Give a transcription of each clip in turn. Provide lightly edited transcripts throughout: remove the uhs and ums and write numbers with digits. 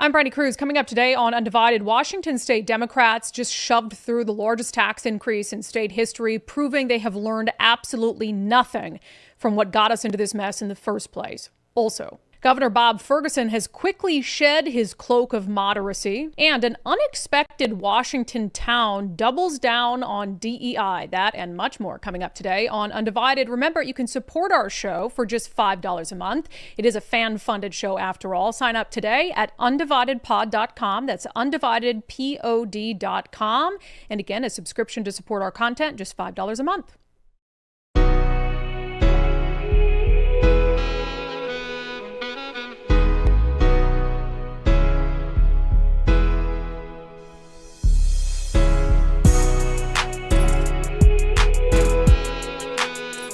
I'm Brandi Kruse. Coming up today on Undivided, Washington state Democrats just shoved through the largest tax increase in state history, proving they have learned absolutely nothing from what got us into this mess in the first place. Also, Governor Bob Ferguson has quickly shed his cloak of moderacy, and an unexpected Washington town doubles down on DEI. That and much more coming up today on Undivided. Remember, you can support our show for just $5 a month. It is a fan-funded show after all. Sign up today at undividedpod.com. That's undividedpod.com. And again, a subscription to support our content, just $5 a month.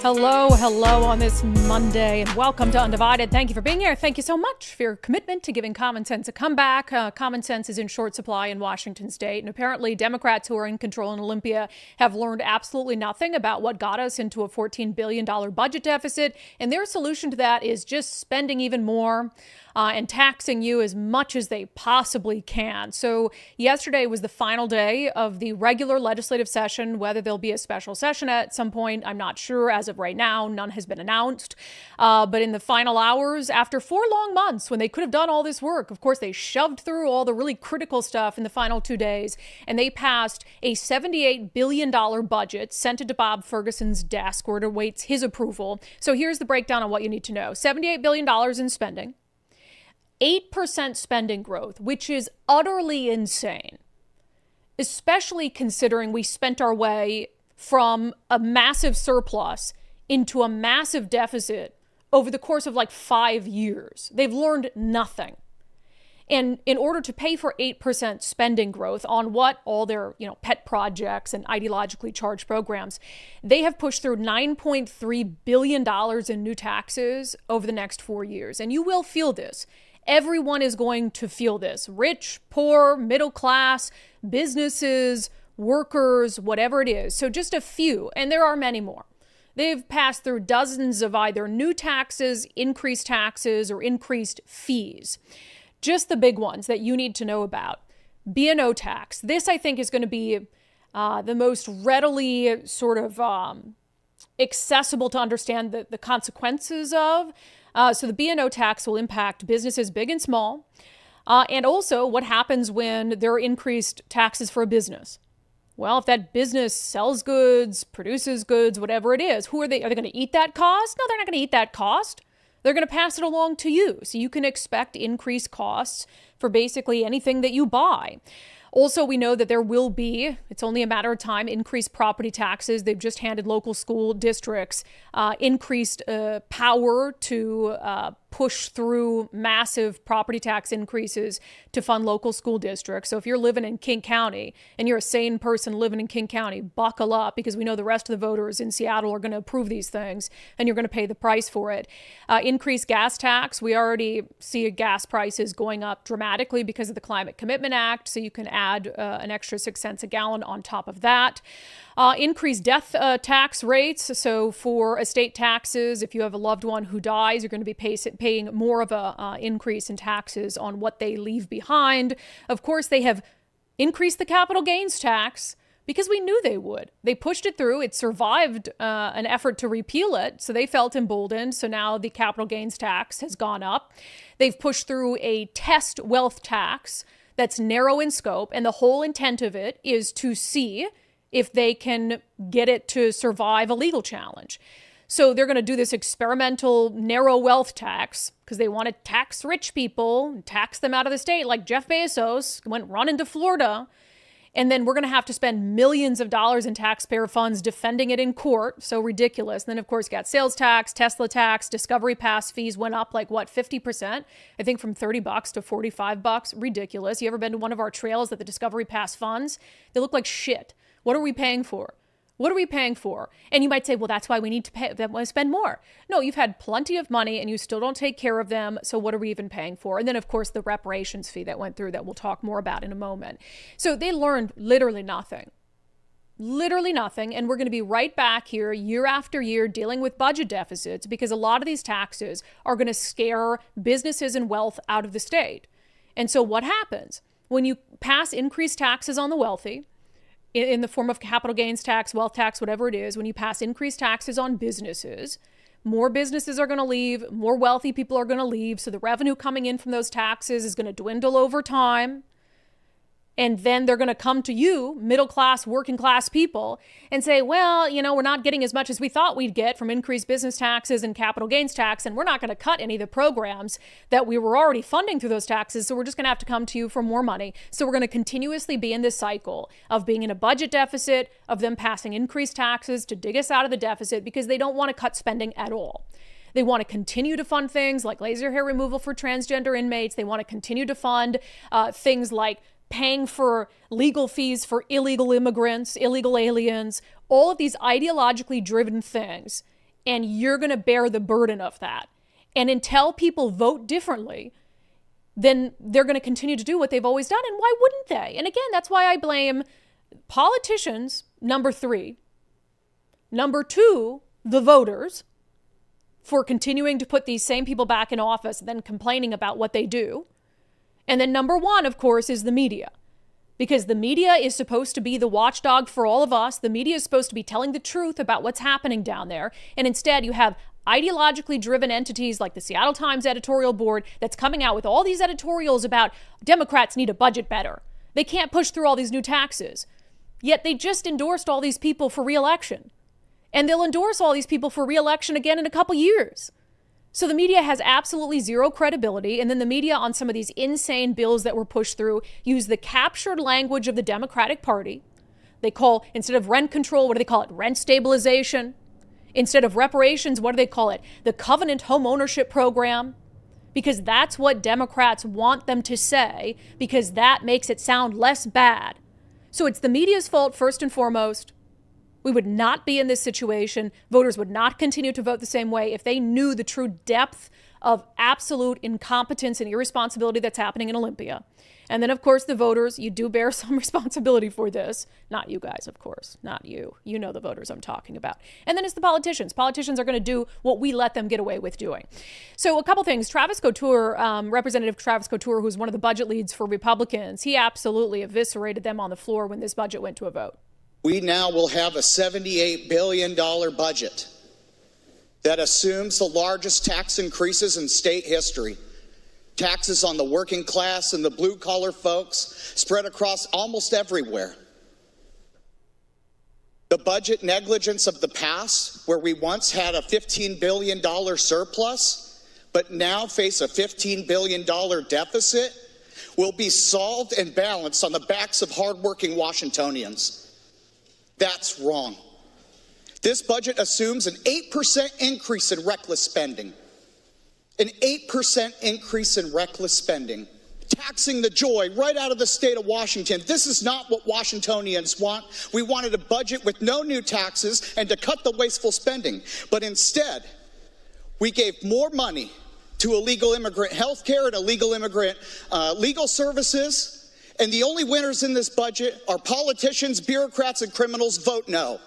Hello on this Monday, and welcome to Undivided. Thank you for being here. Thank you so much for your commitment to giving common sense a comeback. Common sense is in short supply in Washington state, and apparently Democrats who are in control in Olympia have learned absolutely nothing about what got us into a $14 billion budget deficit, and their solution to that is just spending even more and taxing you as much as they possibly can. So yesterday was the final day of the regular legislative session. Whether there'll be a special session at some point, I'm not sure. As of right now, none has been announced. But in the final hours, after 4 long months, when they could have done all this work, of course, they shoved through all the really critical stuff in the final 2 days, and they passed a $78 billion budget, sent it to Bob Ferguson's desk where it awaits his approval. So here's the breakdown on what you need to know. $78 billion in spending. 8% spending growth, which is utterly insane, especially considering we spent our way from a massive surplus into a massive deficit over the course of like 5 years. They've learned nothing. And in order to pay for 8% spending growth on what all their, pet projects and ideologically charged programs, they have pushed through $9.3 billion in new taxes over the next 4 years. And you will feel this. Everyone is going to feel this. Rich, poor, middle class, businesses, workers, whatever it is. So just a few, and there are many more. They've passed through dozens of either new taxes, or increased fees. Just the big ones that you need to know about. B&O tax. This, I think, is going to be the most readily sort of accessible to understand the consequences of. So the B&O tax will impact businesses big and small. And also what happens when there are increased taxes for a business. Well, if that business sells goods, produces goods, whatever it is, who are they? Are they going to eat that cost? No, they're not going to eat that cost. They're going to pass it along to you. So you can expect increased costs for basically anything that you buy. Also, we know that there will be, it's only a matter of time, increased property taxes. They've just handed local school districts increased power to push through massive property tax increases to fund local school districts. So if you're living in King County and you're a sane person living in King County, buckle up, because we know the rest of the voters in Seattle are going to approve these things and you're going to pay the price for it. Increased gas tax. We already see gas prices going up dramatically because of the Climate Commitment Act. So you can add an extra 6 cents a gallon on top of that. Increased death tax rates. So for estate taxes, if you have a loved one who dies, you're going to be paying more of a increase in taxes on what they leave behind. Of course, they have increased the capital gains tax because we knew they would. They pushed it through. It survived an effort to repeal it, so they felt emboldened. So now the capital gains tax has gone up. They've pushed through a test wealth tax that's narrow in scope, and the whole intent of it is to see if they can get it to survive a legal challenge. So they're going to do this experimental narrow wealth tax because they want to tax rich people, tax them out of the state, like Jeff Bezos went running to Florida. And then we're going to have to spend millions of dollars in taxpayer funds defending it in court. So ridiculous. And then, of course, you got sales tax, Tesla tax, Discovery Pass fees went up like, 50%? I think from $30 to $45. Ridiculous. You ever been to one of our trails that the Discovery Pass funds? They look like shit. What are we paying for? What are we paying for? And you might say, well, that's why we need to spend more. No, you've had plenty of money and you still don't take care of them. So what are we even paying for? And then, of course, the reparations fee that went through that we'll talk more about in a moment. So they learned literally nothing. Literally nothing. And we're going to be right back here year after year dealing with budget deficits because a lot of these taxes are going to scare businesses and wealth out of the state. And so what happens when you pass increased taxes on the wealthy in the form of capital gains tax, wealth tax, whatever it is, when you pass increased taxes on businesses, more businesses are going to leave, more wealthy people are going to leave. So the revenue coming in from those taxes is going to dwindle over time. And then they're going to come to you, middle class, working class people, and say, well, we're not getting as much as we thought we'd get from increased business taxes and capital gains tax. And we're not going to cut any of the programs that we were already funding through those taxes. So we're just going to have to come to you for more money. So we're going to continuously be in this cycle of being in a budget deficit, of them passing increased taxes to dig us out of the deficit because they don't want to cut spending at all. They want to continue to fund things like laser hair removal for transgender inmates. They want to continue to fund things like paying for legal fees for illegal immigrants, illegal aliens, all of these ideologically driven things. And you're going to bear the burden of that. And until people vote differently, then they're going to continue to do what they've always done. And why wouldn't they? And again, that's why I blame politicians, number 3. Number 2, the voters, for continuing to put these same people back in office and then complaining about what they do. And then number 1, of course, is the media, because the media is supposed to be the watchdog for all of us. The media is supposed to be telling the truth about what's happening down there. And instead, you have ideologically driven entities like the Seattle Times editorial board that's coming out with all these editorials about Democrats need a budget better. They can't push through all these new taxes. Yet they just endorsed all these people for re-election. And they'll endorse all these people for re-election again in a couple years. So the media has absolutely zero credibility. And then the media on some of these insane bills that were pushed through use the captured language of the Democratic Party. They call, instead of rent control, what do they call it? Rent stabilization. Instead of reparations, what do they call it? The Covenant Home Ownership Program. Because that's what Democrats want them to say, because that makes it sound less bad. So it's the media's fault first and foremost. We would not be in this situation. Voters would not continue to vote the same way if they knew the true depth of absolute incompetence and irresponsibility that's happening in Olympia. And then, of course, the voters, you do bear some responsibility for this. Not you guys, of course. Not you. You know the voters I'm talking about. And then it's the politicians. Politicians are going to do what we let them get away with doing. So a couple things. Travis Couture, Representative Travis Couture, who's one of the budget leads for Republicans, he absolutely eviscerated them on the floor when this budget went to a vote. We now will have a $78 billion budget that assumes the largest tax increases in state history. Taxes on the working class and the blue-collar folks spread across almost everywhere. The budget negligence of the past, where we once had a $15 billion surplus, but now face a $15 billion deficit, will be solved and balanced on the backs of hardworking Washingtonians. That's wrong. This budget assumes an 8% increase in reckless spending. An 8% increase in reckless spending. Taxing the joy right out of the state of Washington. This is not what Washingtonians want. We wanted a budget with no new taxes and to cut the wasteful spending. But instead, we gave more money to illegal immigrant health care and illegal immigrant legal services. And the only winners in this budget are politicians, bureaucrats, and criminals. Vote no.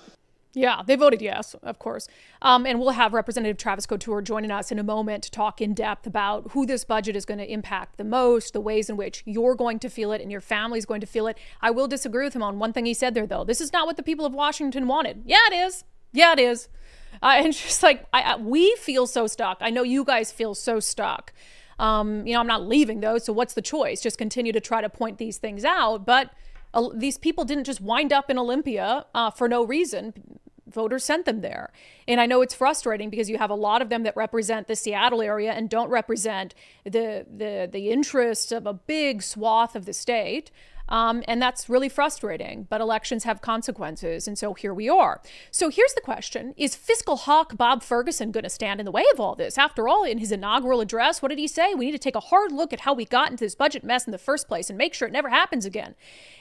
Yeah, they voted yes, of course. And we'll have Representative Travis Couture joining us in a moment to talk in depth about who this budget is going to impact the most, the ways in which you're going to feel it and your family's going to feel it. I will disagree with him on one thing he said there, though. This is not what the people of Washington wanted. Yeah, it is. Yeah, it is. And just like, we feel so stuck. I know you guys feel so stuck. I'm not leaving, though, so what's the choice? Just continue to try to point these things out. But these people didn't just wind up in Olympia for no reason. Voters sent them there. And I know it's frustrating because you have a lot of them that represent the Seattle area and don't represent the interests of a big swath of the state. And that's really frustrating, but elections have consequences. And so here we are. So here's the question. Is fiscal hawk Bob Ferguson going to stand in the way of all this? After all, in his inaugural address, what did he say? We need to take a hard look at how we got into this budget mess in the first place and make sure it never happens again.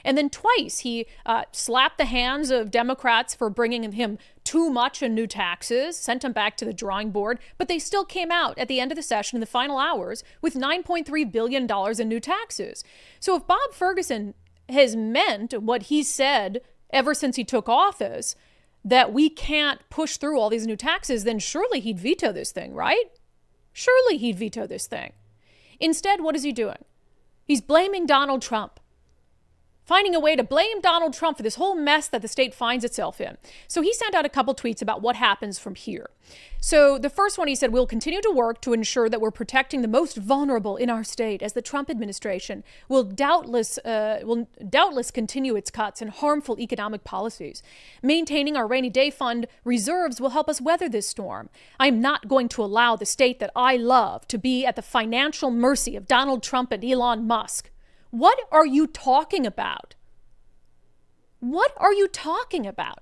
And then twice he slapped the hands of Democrats for bringing him too much in new taxes, sent them back to the drawing board, but they still came out at the end of the session in the final hours with $9.3 billion in new taxes. So if Bob Ferguson has meant what he said ever since he took office, that we can't push through all these new taxes, then surely he'd veto this thing, right? Surely he'd veto this thing. Instead, what is he doing? He's blaming Donald Trump, finding a way to blame Donald Trump for this whole mess that the state finds itself in. So he sent out a couple tweets about what happens from here. So the first one, he said, we'll continue to work to ensure that we're protecting the most vulnerable in our state, as the Trump administration will doubtless continue its cuts and harmful economic policies. Maintaining our rainy day fund reserves will help us weather this storm. I'm not going to allow the state that I love to be at the financial mercy of Donald Trump and Elon Musk. What are you talking about? What are you talking about?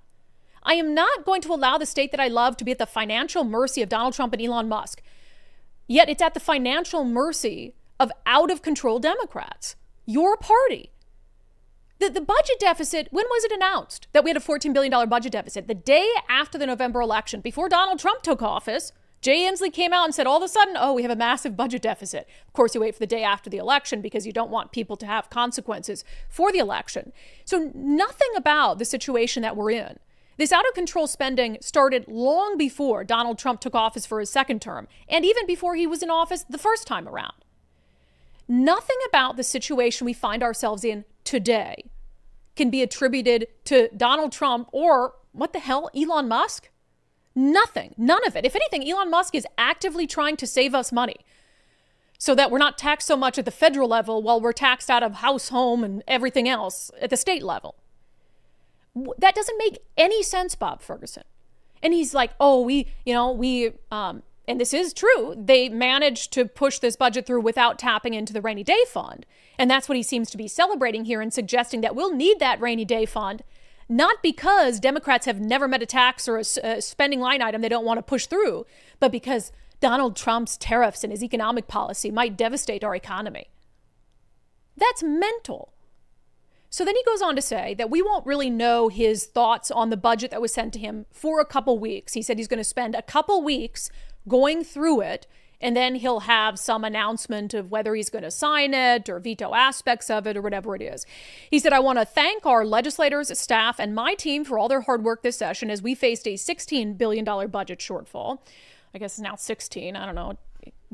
I am not going to allow the state that I love to be at the financial mercy of Donald Trump and Elon Musk. Yet it's at the financial mercy of out-of-control Democrats, your party. The budget deficit, when was it announced that we had a $14 billion budget deficit? The day after the November election, before Donald Trump took office. Jay Inslee came out and said all of a sudden, we have a massive budget deficit. Of course, you wait for the day after the election because you don't want people to have consequences for the election. So nothing about the situation that we're in. This out-of-control spending started long before Donald Trump took office for his second term, and even before he was in office the first time around. Nothing about the situation we find ourselves in today can be attributed to Donald Trump or, what the hell, Elon Musk? Nothing. None of it. If anything, Elon Musk is actively trying to save us money so that we're not taxed so much at the federal level while we're taxed out of house, home, and everything else at the state level. That doesn't make any sense, Bob Ferguson. And he's like, and this is true, they managed to push this budget through without tapping into the rainy day fund. And that's what he seems to be celebrating here and suggesting that we'll need that rainy day fund. Not because Democrats have never met a tax or a spending line item they don't want to push through, but because Donald Trump's tariffs and his economic policy might devastate our economy. That's mental. So then he goes on to say that we won't really know his thoughts on the budget that was sent to him for a couple weeks. He said he's going to spend a couple weeks going through it, and then he'll have some announcement of whether he's going to sign it or veto aspects of it or whatever it is. He said, I want to thank our legislators, staff, and my team for all their hard work this session as we faced a $16 billion budget shortfall. I guess it's now 16. I don't know. It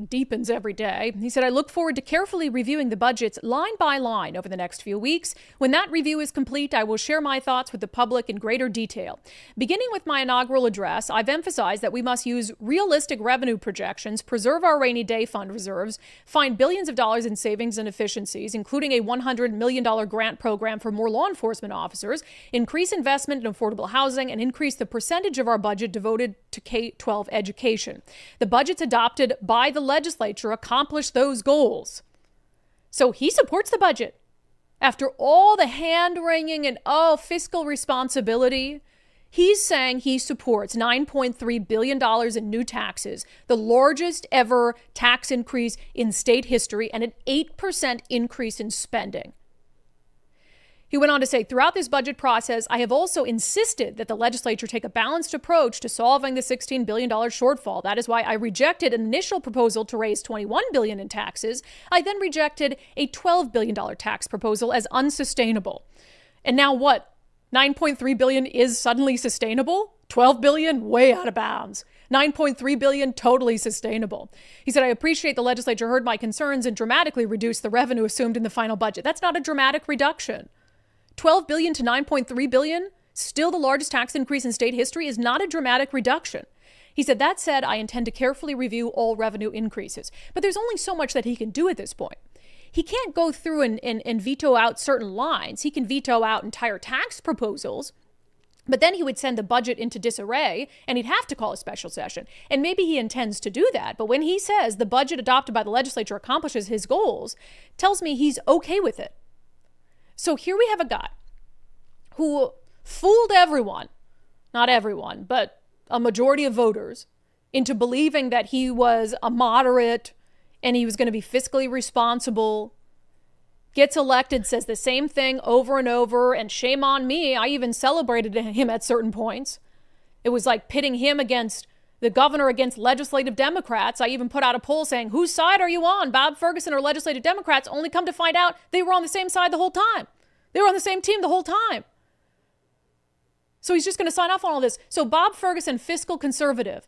deepens every day. He said, I look forward to carefully reviewing the budgets line by line over the next few weeks. When that review is complete, I will share my thoughts with the public in greater detail. Beginning with my inaugural address, I've emphasized that we must use realistic revenue projections, preserve our rainy day fund reserves, find billions of dollars in savings and efficiencies, including a $100 million grant program for more law enforcement officers, increase investment in affordable housing, and increase the percentage of our budget devoted to K-12 education. The budgets adopted by the legislature accomplish those goals. So he supports the budget. After all the hand-wringing and fiscal responsibility, he's saying he supports $9.3 billion in new taxes, the largest ever tax increase in state history, and an 8% increase in spending. He went on to say, throughout this budget process, I have also insisted that the legislature take a balanced approach to solving the $16 billion shortfall. That is why I rejected an initial proposal to raise $21 billion in taxes. I then rejected a $12 billion tax proposal as unsustainable. And now what? $9.3 billion is suddenly sustainable? $12 billion? Way out of bounds. $9.3 billion, totally sustainable. He said, I appreciate the legislature heard my concerns and dramatically reduced the revenue assumed in the final budget. That's not a dramatic reduction. $12 billion to $9.3 billion, still the largest tax increase in state history, is not a dramatic reduction. He said, that said, I intend to carefully review all revenue increases. But there's only so much that he can do at this point. He can't go through and veto out certain lines. He can veto out entire tax proposals, but then he would send the budget into disarray and he'd have to call a special session. And maybe he intends to do that. But when he says the budget adopted by the legislature accomplishes his goals, tells me he's okay with it. So here we have a guy who fooled everyone, not everyone, but a majority of voters, into believing that he was a moderate and he was going to be fiscally responsible, gets elected, says the same thing over and over, and shame on me. I even celebrated him at certain points. It was like pitting him against the governor against legislative Democrats. I even put out a poll saying, whose side are you on, Bob Ferguson or legislative Democrats? Only come to find out they were on the same side the whole time. They were on the same team the whole time. So he's just going to sign off on all this. So Bob Ferguson, fiscal conservative,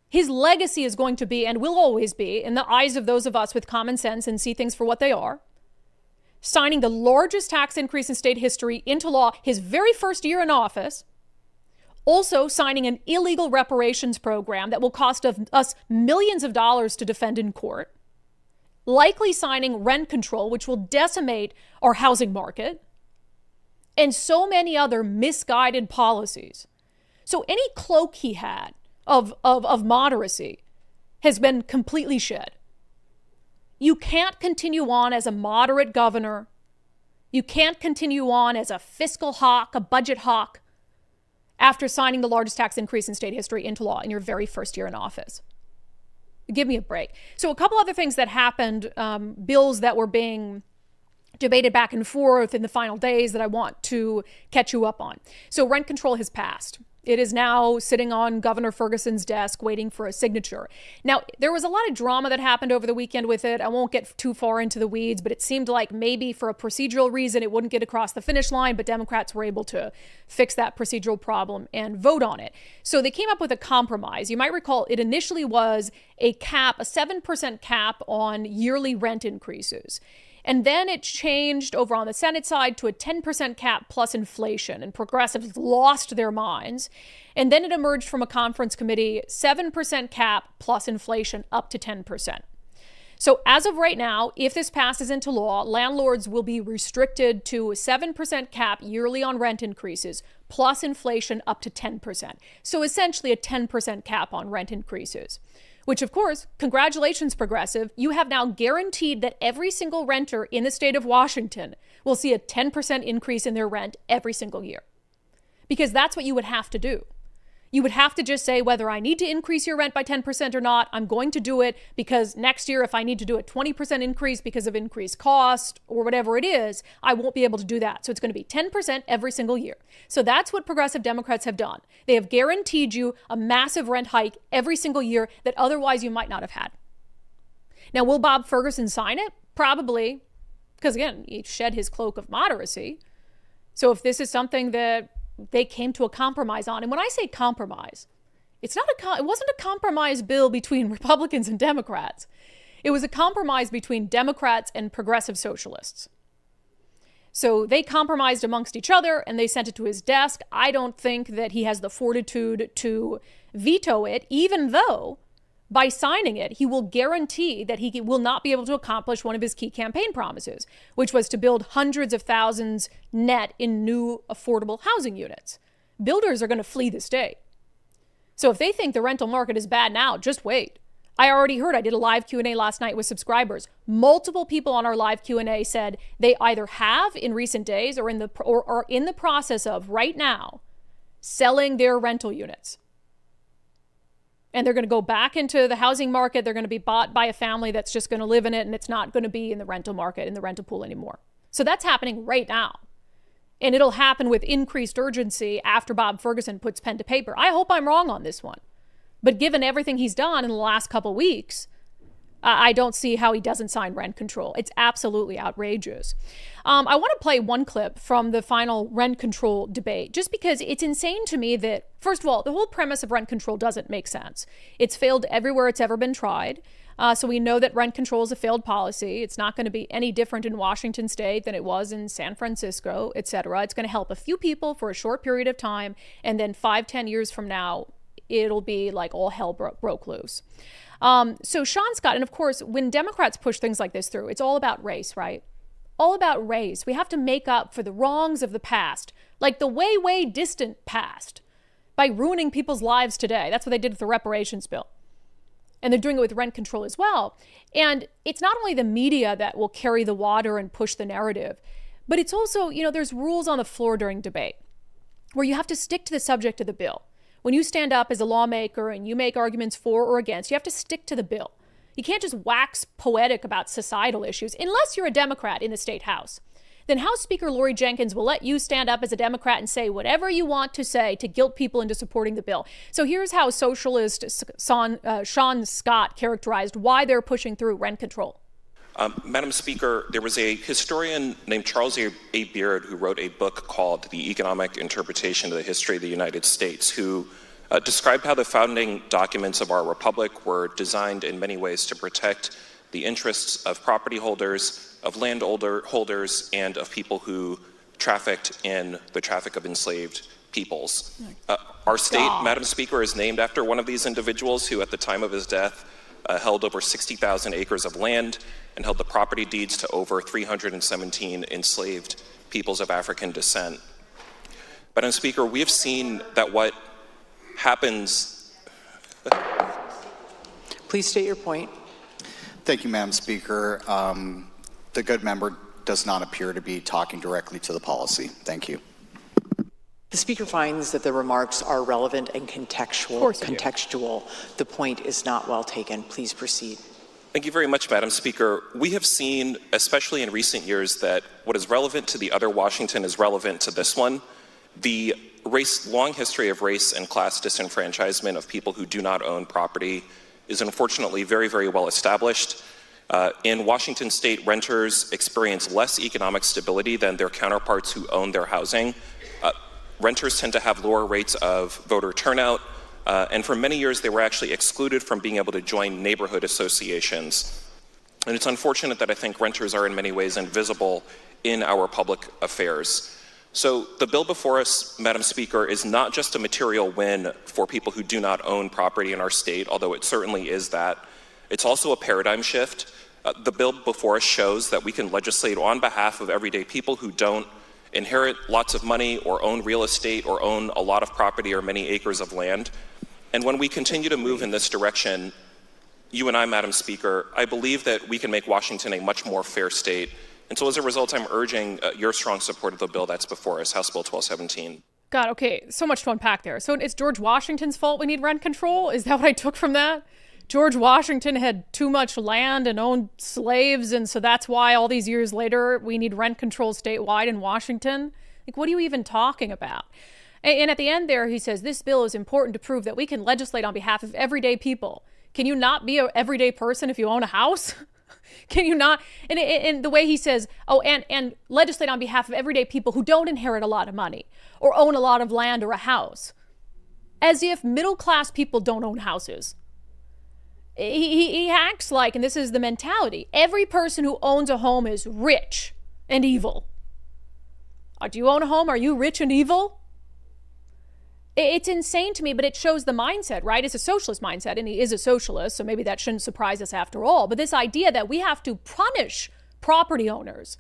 his legacy is going to be, and will always be, in the eyes of those of us with common sense and see things for what they are, signing the largest tax increase in state history into law his very first year in office, also signing an illegal reparations program that will cost us millions of dollars to defend in court, likely signing rent control, which will decimate our housing market, and so many other misguided policies. So any cloak he had of moderacy has been completely shed. You can't continue on as a moderate governor. You can't continue on as a fiscal hawk, a budget hawk, after signing the largest tax increase in state history into law in your very first year in office. Give me a break. So a couple other things that happened, bills that were being debated back and forth in the final days that I want to catch you up on. So rent control has passed. It is now sitting on Governor Ferguson's desk waiting for a signature. Now, there was a lot of drama that happened over the weekend with it. I won't get too far into the weeds, but it seemed like maybe for a procedural reason it wouldn't get across the finish line, but Democrats were able to fix that procedural problem and vote on it. So they came up with a compromise. You might recall it initially was a 7% cap on yearly rent increases. And then it changed over on the Senate side to a 10% cap plus inflation, and progressives lost their minds. And then it emerged from a conference committee, 7% cap plus inflation up to 10%. So as of right now, if this passes into law, landlords will be restricted to a 7% cap yearly on rent increases plus inflation up to 10%. So essentially a 10% cap on rent increases. Which, of course, congratulations, progressive. You have now guaranteed that every single renter in the state of Washington will see a 10% increase in their rent every single year. Because that's what you would have to do. You would have to just say whether I need to increase your rent by 10% or not, I'm going to do it because next year, if I need to do a 20% increase because of increased cost or whatever it is, I won't be able to do that. So it's going to be 10% every single year. So that's what progressive Democrats have done. They have guaranteed you a massive rent hike every single year that otherwise you might not have had. Now, will Bob Ferguson sign it? Probably, because again, he shed his cloak of moderacy. So if this is something that they came to a compromise on. And when I say compromise, it wasn't a compromise bill between Republicans and Democrats. It was a compromise between Democrats and progressive socialists. So they compromised amongst each other and they sent it to his desk. I don't think that he has the fortitude to veto it, even though by signing it, he will guarantee that he will not be able to accomplish one of his key campaign promises, which was to build hundreds of thousands net in new affordable housing units. Builders are going to flee the state. So if they think the rental market is bad now, just wait. I already heard, I did a live Q&A last night with subscribers. Multiple people on our live Q&A said they either have in recent days or are in the process of right now selling their rental units. And they're going to go back into the housing market. They're going to be bought by a family that's just going to live in it, and it's not going to be in the rental market, in the rental pool anymore. So that's happening right now. And it'll happen with increased urgency after Bob Ferguson puts pen to paper. I hope I'm wrong on this one. But given everything he's done in the last couple of weeks, I don't see how he doesn't sign rent control. It's absolutely outrageous. I want to play one clip from the final rent control debate, just because it's insane to me that, first of all, the whole premise of rent control doesn't make sense. It's failed everywhere it's ever been tried. So we know that rent control is a failed policy. It's not going to be any different in Washington state than it was in San Francisco, et cetera. It's going to help a few people for a short period of time. And then 5-10 years from now, it'll be like all hell broke loose. So Sean Scott, and of course, when Democrats push things like this through, it's all about race, right? All about race. We have to make up for the wrongs of the past, like the way, way distant past, by ruining people's lives today. That's what they did with the reparations bill. And they're doing it with rent control as well. And it's not only the media that will carry the water and push the narrative, but it's also, there's rules on the floor during debate where you have to stick to the subject of the bill. When you stand up as a lawmaker and you make arguments for or against, you have to stick to the bill. You can't just wax poetic about societal issues unless you're a Democrat in the state house. Then House Speaker Lori Jenkins will let you stand up as a Democrat and say whatever you want to say to guilt people into supporting the bill. So here's how socialist Sean Scott characterized why they're pushing through rent control. Madam Speaker, there was a historian named Charles A. Beard who wrote a book called The Economic Interpretation of the History of the United States, who described how the founding documents of our republic were designed in many ways to protect the interests of property holders, of landholders, and of people who trafficked in the traffic of enslaved peoples. Our state, Madam Speaker, is named after one of these individuals who, at the time of his death, held over 60,000 acres of land and held the property deeds to over 317 enslaved peoples of African descent. Madam Speaker, we have seen that what happens... Please state your point. Thank you, Madam Speaker. The good member does not appear to be talking directly to the policy. Thank you. The Speaker finds that the remarks are relevant and contextual. The point is not well taken. Please proceed. Thank you very much, Madam Speaker. We have seen, especially in recent years, that what is relevant to the other Washington is relevant to this one. The long history of race and class disenfranchisement of people who do not own property is unfortunately very, very well established. In Washington state, renters experience less economic stability than their counterparts who own their housing. Renters tend to have lower rates of voter turnout, and for many years they were actually excluded from being able to join neighborhood associations. And it's unfortunate that I think renters are in many ways invisible in our public affairs. So the bill before us, Madam Speaker, is not just a material win for people who do not own property in our state, although it certainly is that. It's also a paradigm shift. The bill before us shows that we can legislate on behalf of everyday people who don't inherit lots of money or own real estate or own a lot of property or many acres of land. And when we continue to move in this direction, you and I, Madam Speaker, I believe that we can make Washington a much more fair state. And so as a result, I'm urging your strong support of the bill that's before us, House Bill 1217. God, okay, so much to unpack there. So it's George Washington's fault we need rent control? Is that what I took from that? George Washington had too much land and owned slaves, and so that's why all these years later we need rent control statewide in Washington? Like, what are you even talking about? And at the end there, he says, this bill is important to prove that we can legislate on behalf of everyday people. Can you not be an everyday person if you own a house? Can you not? And the way he says, and legislate on behalf of everyday people who don't inherit a lot of money or own a lot of land or a house. As if middle-class people don't own houses. He acts like, and this is the mentality, every person who owns a home is rich and evil. Do you own a home? Are you rich and evil? It's insane to me, but it shows the mindset, right? It's a socialist mindset, and he is a socialist, so maybe that shouldn't surprise us after all. But this idea that we have to punish property owners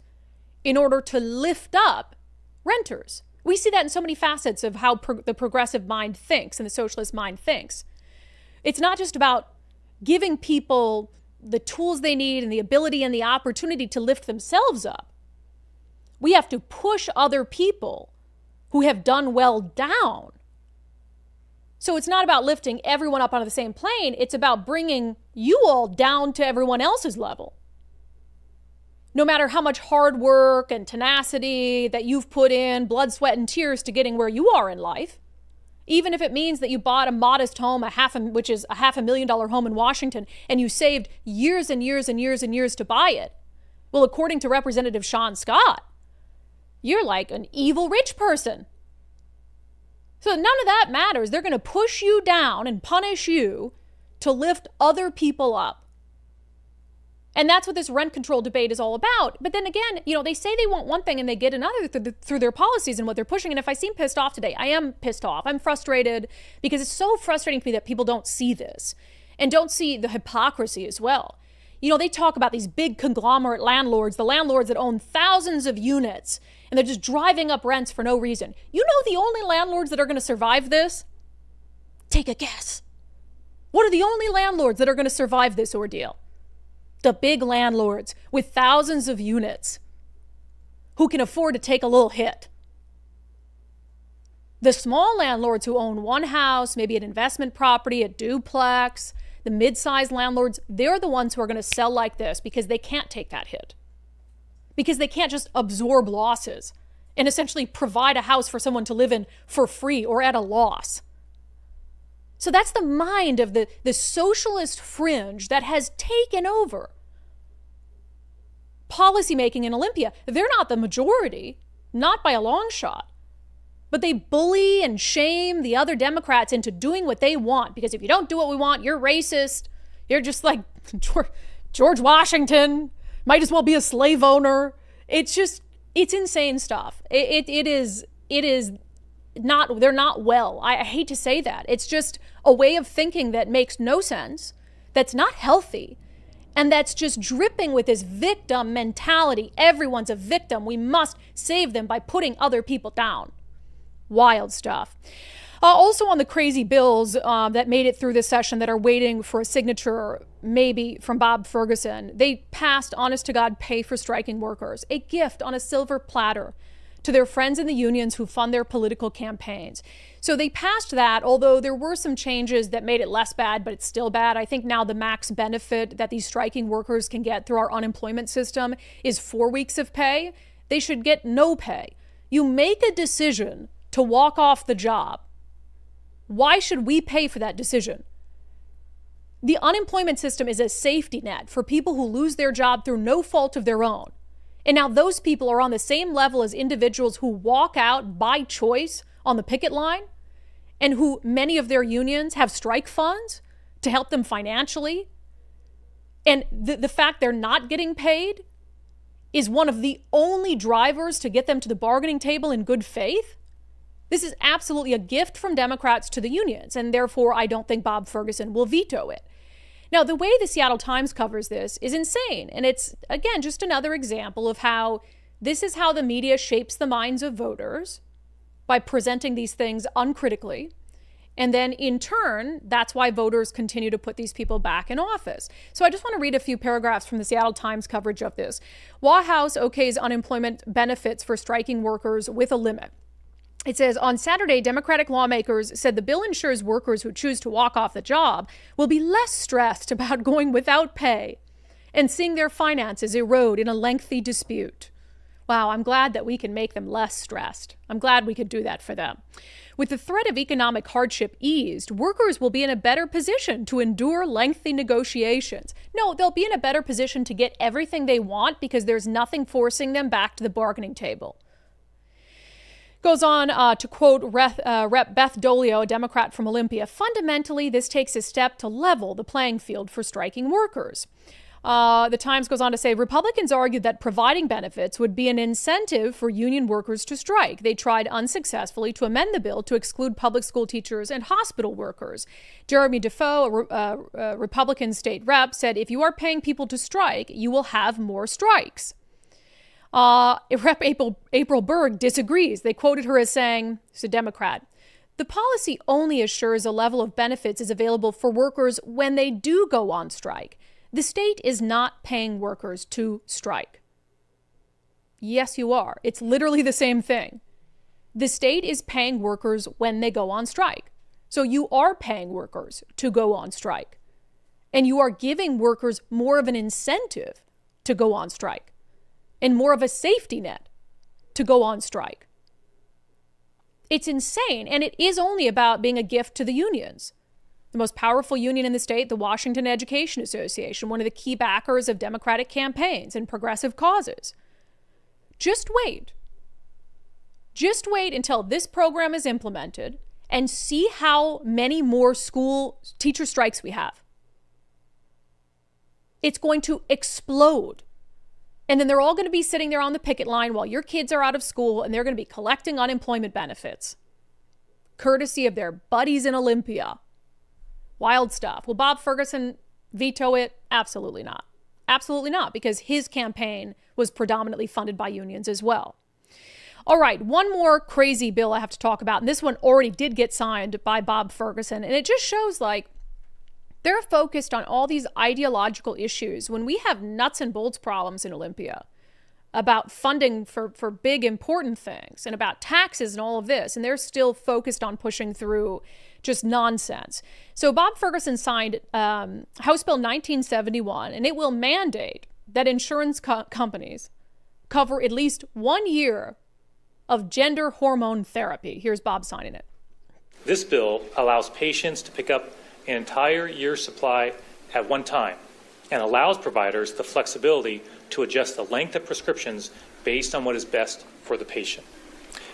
in order to lift up renters. We see that in so many facets of how the progressive mind thinks and the socialist mind thinks. It's not just about giving people the tools they need and the ability and the opportunity to lift themselves up. We have to push other people who have done well down. So it's not about lifting everyone up onto the same plane. It's about bringing you all down to everyone else's level. No matter how much hard work and tenacity that you've put in, blood, sweat, and tears to getting where you are in life, even if it means that you bought a modest home, which is a $500,000 home in Washington, and you saved years and years and years and years to buy it. Well, according to Representative Sean Scott, you're like an evil rich person. So none of that matters. They're going to push you down and punish you to lift other people up. And that's what this rent control debate is all about. But then again, they say they want one thing and they get another through their policies and what they're pushing. And if I seem pissed off today, I am pissed off. I'm frustrated because it's so frustrating to me that people don't see this and don't see the hypocrisy as well. They talk about these big conglomerate landlords, the landlords that own thousands of units, and they're just driving up rents for no reason. You know the only landlords that are going to survive this? Take a guess. What are the only landlords that are going to survive this ordeal? The big landlords with thousands of units who can afford to take a little hit. The small landlords who own one house, maybe an investment property, a duplex, the mid-sized landlords, they're the ones who are going to sell like this because they can't take that hit. Because they can't just absorb losses and essentially provide a house for someone to live in for free or at a loss. So that's the mind of the socialist fringe that has taken over policymaking in Olympia. They're not the majority, not by a long shot. But they bully and shame the other Democrats into doing what they want. Because if you don't do what we want, you're racist. You're just like George Washington. might as well be a slave owner. It's insane stuff. It is not, they're not well. I hate to say that. It's just a way of thinking that makes no sense, that's not healthy, and that's just dripping with this victim mentality. Everyone's a victim. We must save them by putting other people down. Wild stuff. Also on the crazy bills that made it through this session that are waiting for a signature, maybe from Bob Ferguson, they passed honest to God pay for striking workers, a gift on a silver platter to their friends in the unions who fund their political campaigns. So they passed that, although there were some changes that made it less bad, but it's still bad. I think now the max benefit that these striking workers can get through our unemployment system is 4 weeks of pay. They should get no pay. You make a decision to walk off the job. Why should we pay for that decision? The unemployment system is a safety net for people who lose their job through no fault of their own. And now those people are on the same level as individuals who walk out by choice on the picket line and who many of their unions have strike funds to help them financially. And the fact they're not getting paid is one of the only drivers to get them to the bargaining table in good faith. This is absolutely a gift from Democrats to the unions, and therefore I don't think Bob Ferguson will veto it. Now, the way the Seattle Times covers this is insane, and it's, again, just another example of how this is how the media shapes the minds of voters by presenting these things uncritically. And then in turn, that's why voters continue to put these people back in office. So I just want to read a few paragraphs from the Seattle Times coverage of this. White House okays unemployment benefits for striking workers with a limit. It says, on Saturday, Democratic lawmakers said the bill ensures workers who choose to walk off the job will be less stressed about going without pay and seeing their finances erode in a lengthy dispute. Wow, I'm glad that we can make them less stressed. I'm glad we could do that for them. With the threat of economic hardship eased, workers will be in a better position to endure lengthy negotiations. No, they'll be in a better position to get everything they want because there's nothing forcing them back to the bargaining table. Goes on to quote Rep. Beth Dolio, a Democrat from Olympia. Fundamentally, this takes a step to level the playing field for striking workers. The Times goes on to say, Republicans argued that providing benefits would be an incentive for union workers to strike. They tried unsuccessfully to amend the bill to exclude public school teachers and hospital workers. Jeremy Defoe, a Republican state rep, said, if you are paying people to strike, you will have more strikes. Rep. April Berg disagrees. They quoted her as saying, she's a Democrat, the policy only assures a level of benefits is available for workers when they do go on strike. The state is not paying workers to strike. Yes, you are. It's literally the same thing. The state is paying workers when they go on strike. So you are paying workers to go on strike. And you are giving workers more of an incentive to go on strike and more of a safety net to go on strike. It's insane, and it is only about being a gift to the unions. The most powerful union in the state, the Washington Education Association, one of the key backers of Democratic campaigns and progressive causes. Just wait. Just wait until this program is implemented and see how many more school teacher strikes we have. It's going to explode. And then they're all going to be sitting there on the picket line while your kids are out of school, and they're going to be collecting unemployment benefits, courtesy of their buddies in Olympia. Wild stuff. Will Bob Ferguson veto it? Absolutely not. Absolutely not, because his campaign was predominantly funded by unions as well. All right, one more crazy bill I have to talk about, and this one already did get signed by Bob Ferguson, and it just shows they're focused on all these ideological issues when we have nuts and bolts problems in Olympia about funding for big, important things and about taxes and all of this. And they're still focused on pushing through just nonsense. So Bob Ferguson signed House Bill 1971, and it will mandate that insurance companies cover at least 1 year of gender hormone therapy. Here's Bob signing it. This bill allows patients to pick up an entire year's supply at one time and allows providers the flexibility to adjust the length of prescriptions based on what is best for the patient.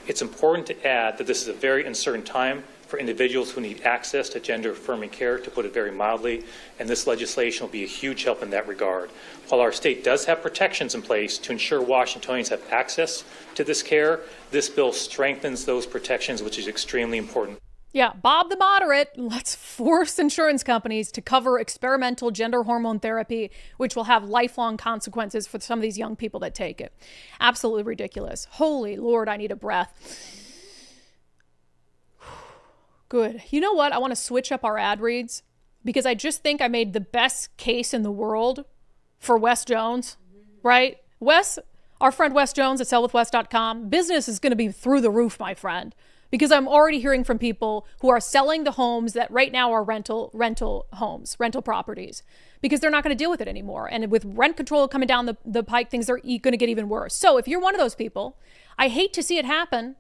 It's important to add that this is a very uncertain time for individuals who need access to gender-affirming care, to put it very mildly, and this legislation will be a huge help in that regard. While our state does have protections in place to ensure Washingtonians have access to this care, this bill strengthens those protections, which is extremely important. Yeah, Bob the Moderate, let's force insurance companies to cover experimental gender hormone therapy, which will have lifelong consequences for some of these young people that take it. Absolutely ridiculous. Holy Lord, I need a breath. Good. You know what? I want to switch up our ad reads because I just think I made the best case in the world for Wes Jones, right? Wes, our friend Wes Jones at sellwithwes.com, business is going to be through the roof, my friend. Because I'm already hearing from people who are selling the homes that right now are rental homes, rental properties, because they're not going to deal with it anymore. And with rent control coming down the pike, things are going to get even worse. So if you're one of those people, I hate to see it happen,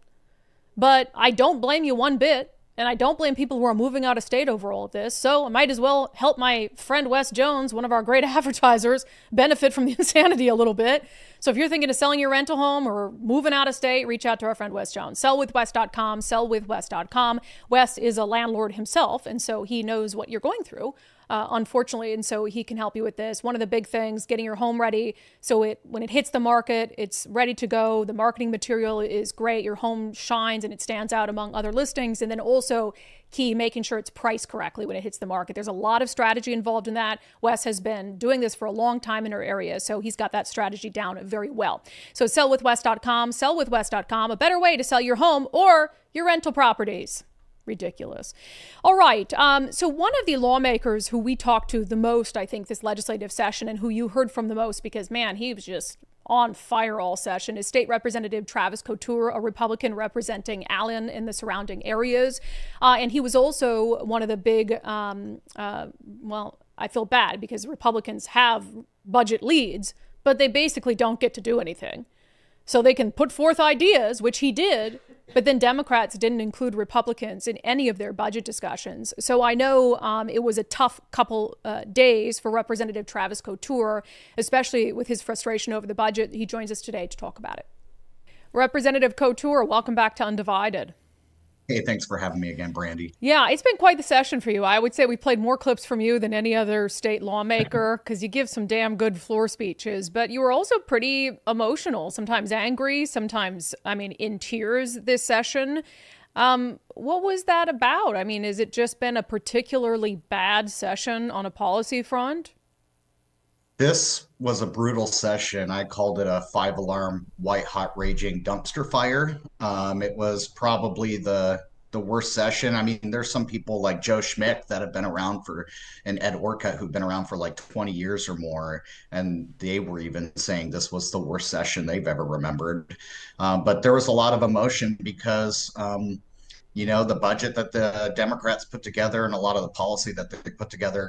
but I don't blame you one bit. And I don't blame people who are moving out of state over all of this. So I might as well help my friend Wes Jones, one of our great advertisers, benefit from the insanity a little bit. So if you're thinking of selling your rental home or moving out of state, reach out to our friend Wes Jones. Sellwithwes.com, sellwithwes.com. Wes is a landlord himself, and so he knows what you're going through, unfortunately, and so he can help you with this. One of the big things, getting your home ready so when it hits the market, it's ready to go. The marketing material is great. Your home shines and it stands out among other listings. And then also key, making sure it's priced correctly when it hits the market. There's a lot of strategy involved in that. Wes has been doing this for a long time in our area, so he's got that strategy down very well. So sellwithwes.com, sellwithwes.com, a better way to sell your home or your rental properties. Ridiculous. All right. So one of the lawmakers who we talked to the most, I think, this legislative session and who you heard from the most, because, man, he was just on fire all session, is State Representative Travis Couture, a Republican representing Allen in the surrounding areas. And he was also one of the big, well, I feel bad because Republicans have budget leads, but they basically don't get to do anything. So they can put forth ideas, which he did, but then Democrats didn't include Republicans in any of their budget discussions. So I know it was a tough couple days for Representative Travis Couture, especially with his frustration over the budget. He joins us today to talk about it. Representative Couture, welcome back to Undivided. Hey, thanks for having me again, Brandi. Yeah, it's been quite the session for you. I would say we played more clips from you than any other state lawmaker because you give some damn good floor speeches, but you were also pretty emotional, sometimes angry, sometimes, in tears this session. What was that about? Has it just been a particularly bad session on a policy front? This was a brutal session. I called it a 5-alarm, white-hot raging dumpster fire. It was probably the worst session. There's some people like Joe Schmidt that have been around and Ed Orcutt who've been around for like 20 years or more, and they were even saying this was the worst session they've ever remembered. But there was a lot of emotion because, the budget that the Democrats put together and a lot of the policy that they put together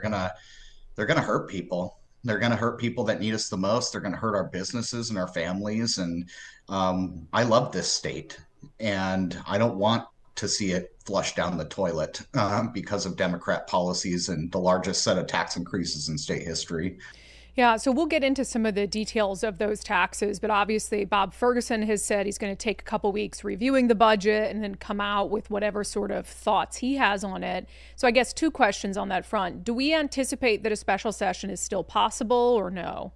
they're gonna hurt people. They're going to hurt people that need us the most. They're going to hurt our businesses and our families. And I love this state, and I don't want to see it flush down the toilet because of Democrat policies and the largest set of tax increases in state history. Yeah, so we'll get into some of the details of those taxes, but obviously Bob Ferguson has said he's going to take a couple weeks reviewing the budget and then come out with whatever sort of thoughts he has on it. So I guess two questions on that front. Do we anticipate that a special session is still possible or no?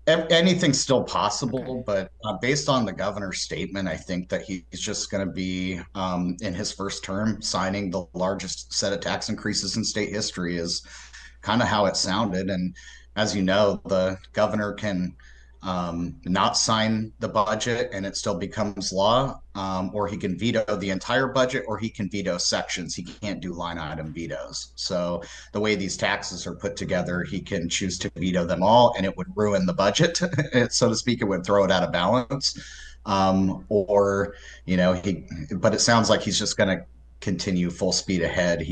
Anything's still possible, okay. But based on the governor's statement, I think that he's just going to be, in his first term, signing the largest set of tax increases in state history is kind of how it sounded. And as you know, the governor can not sign the budget and it still becomes law, or he can veto the entire budget, or he can veto sections. He can't do line item vetoes. So the way these taxes are put together, he can choose to veto them all and it would ruin the budget, so to speak. It would throw it out of balance. But it sounds like he's just going to continue full speed ahead.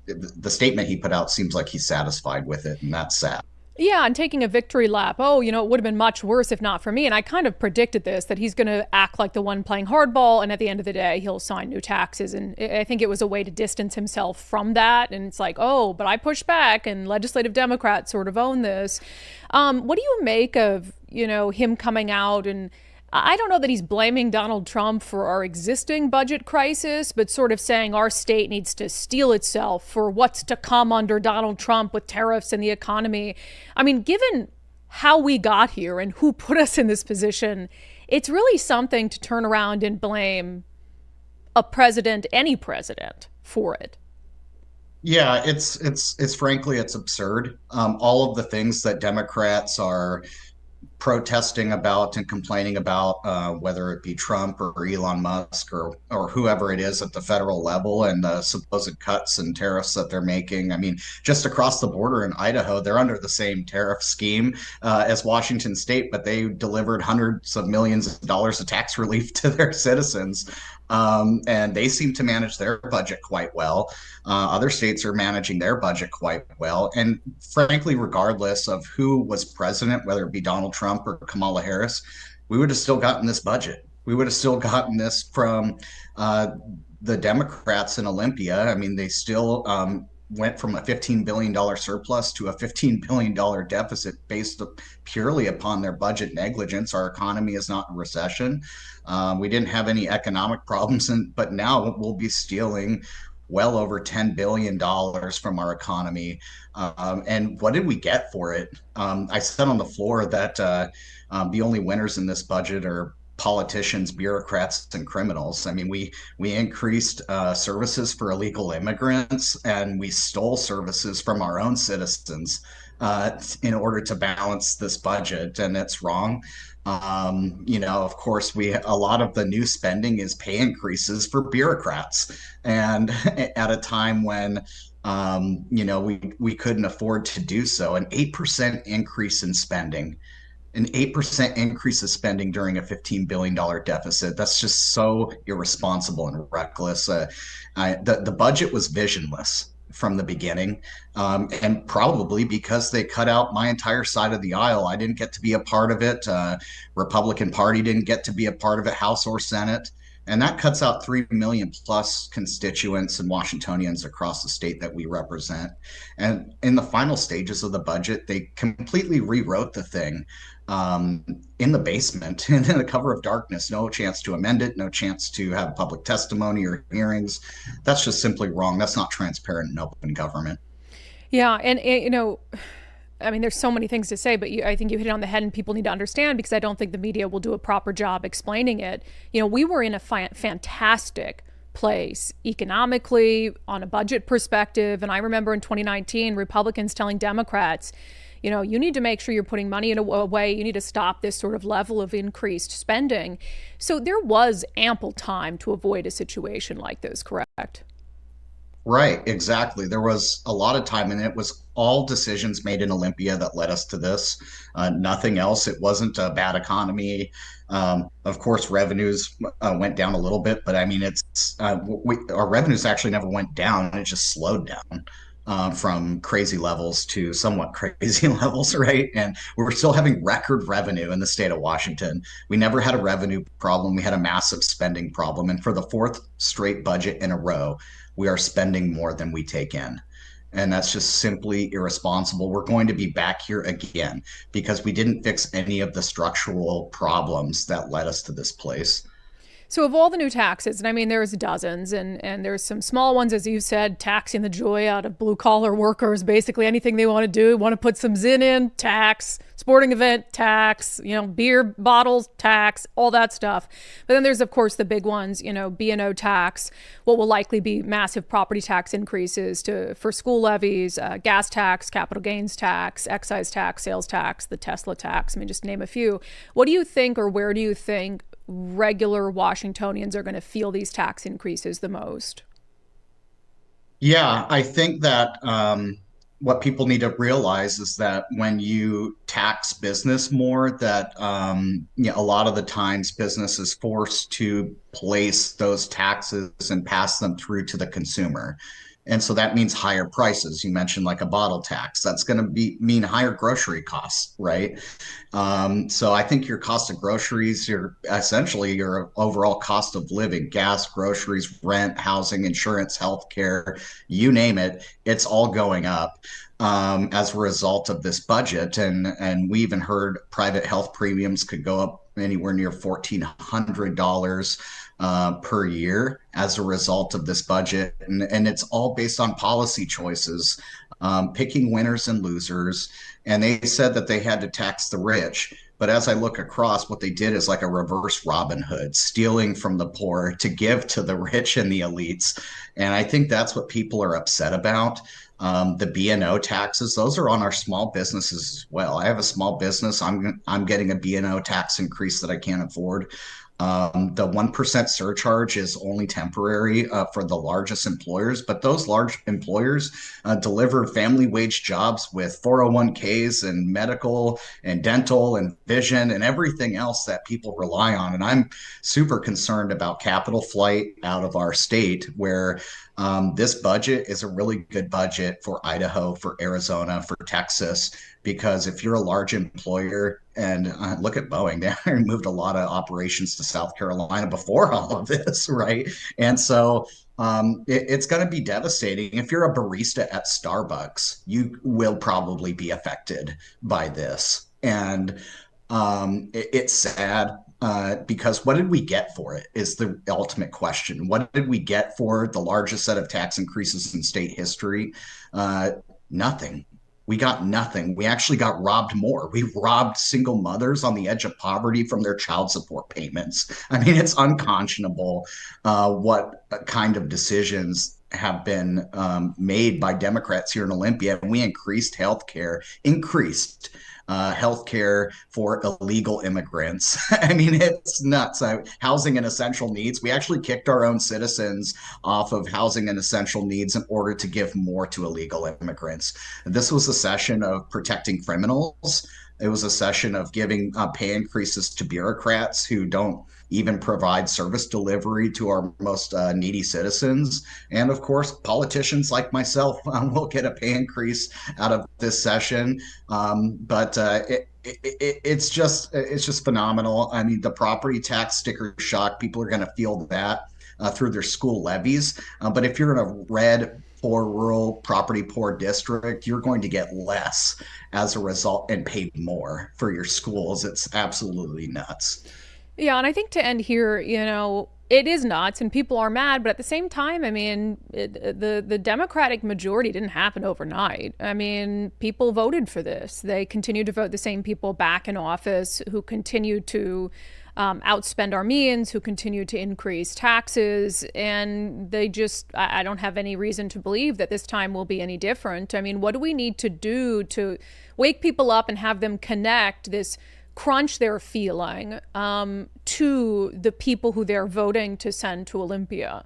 The statement he put out seems like he's satisfied with it, and that's sad. Yeah, and taking a victory lap. Oh, it would have been much worse if not for me. And I kind of predicted this, that he's going to act like the one playing hardball, and at the end of the day, he'll sign new taxes. And I think it was a way to distance himself from that. And it's like, oh, but I pushed back, and legislative Democrats sort of own this. What do you make of, him coming out and I don't know that he's blaming Donald Trump for our existing budget crisis, but sort of saying our state needs to steel itself for what's to come under Donald Trump with tariffs and the economy. I mean, given how we got here and who put us in this position, it's really something to turn around and blame a president, any president, for it. Yeah, it's frankly, it's absurd. All of the things that Democrats are protesting about and complaining about, whether it be Trump or Elon Musk or whoever it is at the federal level, and the supposed cuts and tariffs that they're making. I mean, just across the border in Idaho, they're under the same tariff scheme as Washington State, but they delivered hundreds of millions of dollars of tax relief to their citizens. And they seem to manage their budget quite well. Other states are managing their budget quite well. And frankly, regardless of who was president, whether it be Donald Trump or Kamala Harris, we would have still gotten this budget. We would have still gotten this from the Democrats in Olympia. I mean, they still went from a $15 billion surplus to a $15 billion deficit based purely upon their budget negligence. Our economy is not in recession. We didn't have any economic problems, but now we'll be stealing well over $10 billion from our economy. And what did we get for it? I said on the floor that the only winners in this budget are politicians, bureaucrats, and criminals. I mean, we increased services for illegal immigrants, and we stole services from our own citizens in order to balance this budget, and it's wrong. Of course, a lot of the new spending is pay increases for bureaucrats, and at a time when we couldn't afford to do so. An 8% increase in spending. An 8% increase of spending during a $15 billion deficit. That's just so irresponsible and reckless. The budget was visionless from the beginning, and probably because they cut out my entire side of the aisle. I didn't get to be a part of it. Republican Party didn't get to be a part of it, House or Senate. And that cuts out 3 million plus constituents and Washingtonians across the state that we represent. And in the final stages of the budget, they completely rewrote the thing in the basement and in the cover of darkness. No chance to amend it, no chance to have public testimony or hearings. That's just simply wrong. That's not transparent and open government. Yeah. And, I mean, there's so many things to say, but I think you hit it on the head, and people need to understand, because I don't think the media will do a proper job explaining it. We were in a fantastic place economically, on a budget perspective. And I remember in 2019, Republicans telling Democrats, you need to make sure you're putting money away. You need to stop this sort of level of increased spending. So there was ample time to avoid a situation like this, correct? Right, exactly. There was a lot of time, and it was all decisions made in Olympia that led us to this. Nothing else. It wasn't a bad economy. Of course, revenues went down a little bit, but I mean, our revenues actually never went down. It just slowed down from crazy levels to somewhat crazy levels, right? And we're still having record revenue in the state of Washington. We never had a revenue problem. We had a massive spending problem. And for the fourth straight budget in a row, we are spending more than we take in. And that's just simply irresponsible. We're going to be back here again because we didn't fix any of the structural problems that led us to this place. So of all the new taxes, and I mean, there's dozens, and there's some small ones, as you said, taxing the joy out of blue collar workers, basically anything they want to do, want to put some zin in, tax, sporting event, tax, beer bottles, tax, all that stuff. But then there's, of course, the big ones, B&O tax, what will likely be massive property tax increases for school levies, gas tax, capital gains tax, excise tax, sales tax, the Tesla tax. I mean, just to name a few. What do you think, or where do you think regular Washingtonians are going to feel these tax increases the most? Yeah, I think that what people need to realize is that when you tax business more, that a lot of the times business is forced to place those taxes and pass them through to the consumer. And so that means higher prices. You mentioned like a bottle tax. That's going to mean higher grocery costs, right? So I think your cost of groceries, essentially your overall cost of living, gas, groceries, rent, housing, insurance, healthcare, you name it, it's all going up as a result of this budget. And we even heard private health premiums could go up anywhere near $1,400 per year as a result of this budget. And it's all based on policy choices, picking winners and losers. And they said that they had to tax the rich. But as I look across, what they did is like a reverse Robin Hood, stealing from the poor to give to the rich and the elites. And I think that's what people are upset about. The B&O taxes, those are on our small businesses as well. I have a small business. I'm getting a B&O tax increase that I can't afford. The 1% surcharge is only temporary for the largest employers, but those large employers deliver family wage jobs with 401ks and medical and dental and vision and everything else that people rely on. And I'm super concerned about capital flight out of our state, where this budget is a really good budget for Idaho, for Arizona, for Texas, because if you're a large employer, and look at Boeing, they moved a lot of operations to South Carolina before all of this, right? And so it's going to be devastating. If you're a barista at Starbucks, you will probably be affected by this. And it's sad. Because what did we get for it is the ultimate question. What did we get for the largest set of tax increases in state history? Nothing. We got nothing. We actually got robbed more. We robbed single mothers on the edge of poverty from their child support payments. I mean, it's unconscionable what kind of decisions have been made by Democrats here in Olympia. And we increased healthcare for illegal immigrants. I mean, it's nuts. Housing and essential needs. We actually kicked our own citizens off of housing and essential needs in order to give more to illegal immigrants. This was a session of protecting criminals. It was a session of giving pay increases to bureaucrats who don't even provide service delivery to our most needy citizens. And of course, politicians like myself will get a pay increase out of this session. But it's just phenomenal. I mean, the property tax sticker shock, people are going to feel that through their school levies. But if you're in a red, poor, rural, property poor district, you're going to get less as a result and pay more for your schools. It's absolutely nuts. Yeah, and I think to end here, it is nuts and people are mad, but at the same time, I mean, the Democratic majority didn't happen overnight. I mean, people voted for this. They continue to vote the same people back in office who continue to outspend our means, who continue to increase taxes, and I don't have any reason to believe that this time will be any different. I mean, what do we need to do to wake people up and have them connect this crunch they're feeling to the people who they're voting to send to Olympia?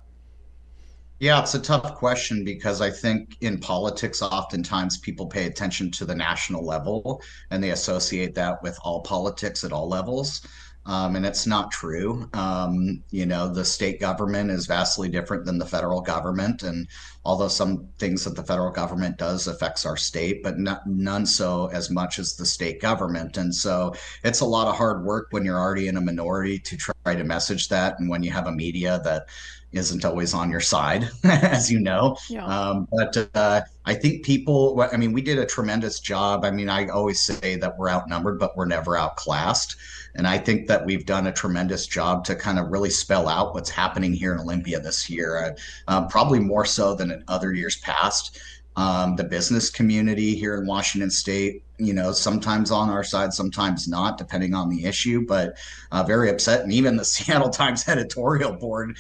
Yeah, it's a tough question because I think in politics, oftentimes people pay attention to the national level and they associate that with all politics at all levels. And it's not true. The state government is vastly different than the federal government. And although some things that the federal government does affects our state, but none so as much as the state government. And so it's a lot of hard work when you're already in a minority to try to message that. And when you have a media that isn't always on your side, as you know. Yeah. But I think we did a tremendous job. I mean, I always say that we're outnumbered, but we're never outclassed. And I think that we've done a tremendous job to kind of really spell out what's happening here in Olympia this year, probably more so than in other years past. The business community here in Washington State, sometimes on our side, sometimes not, depending on the issue, but very upset. And even the Seattle Times editorial board,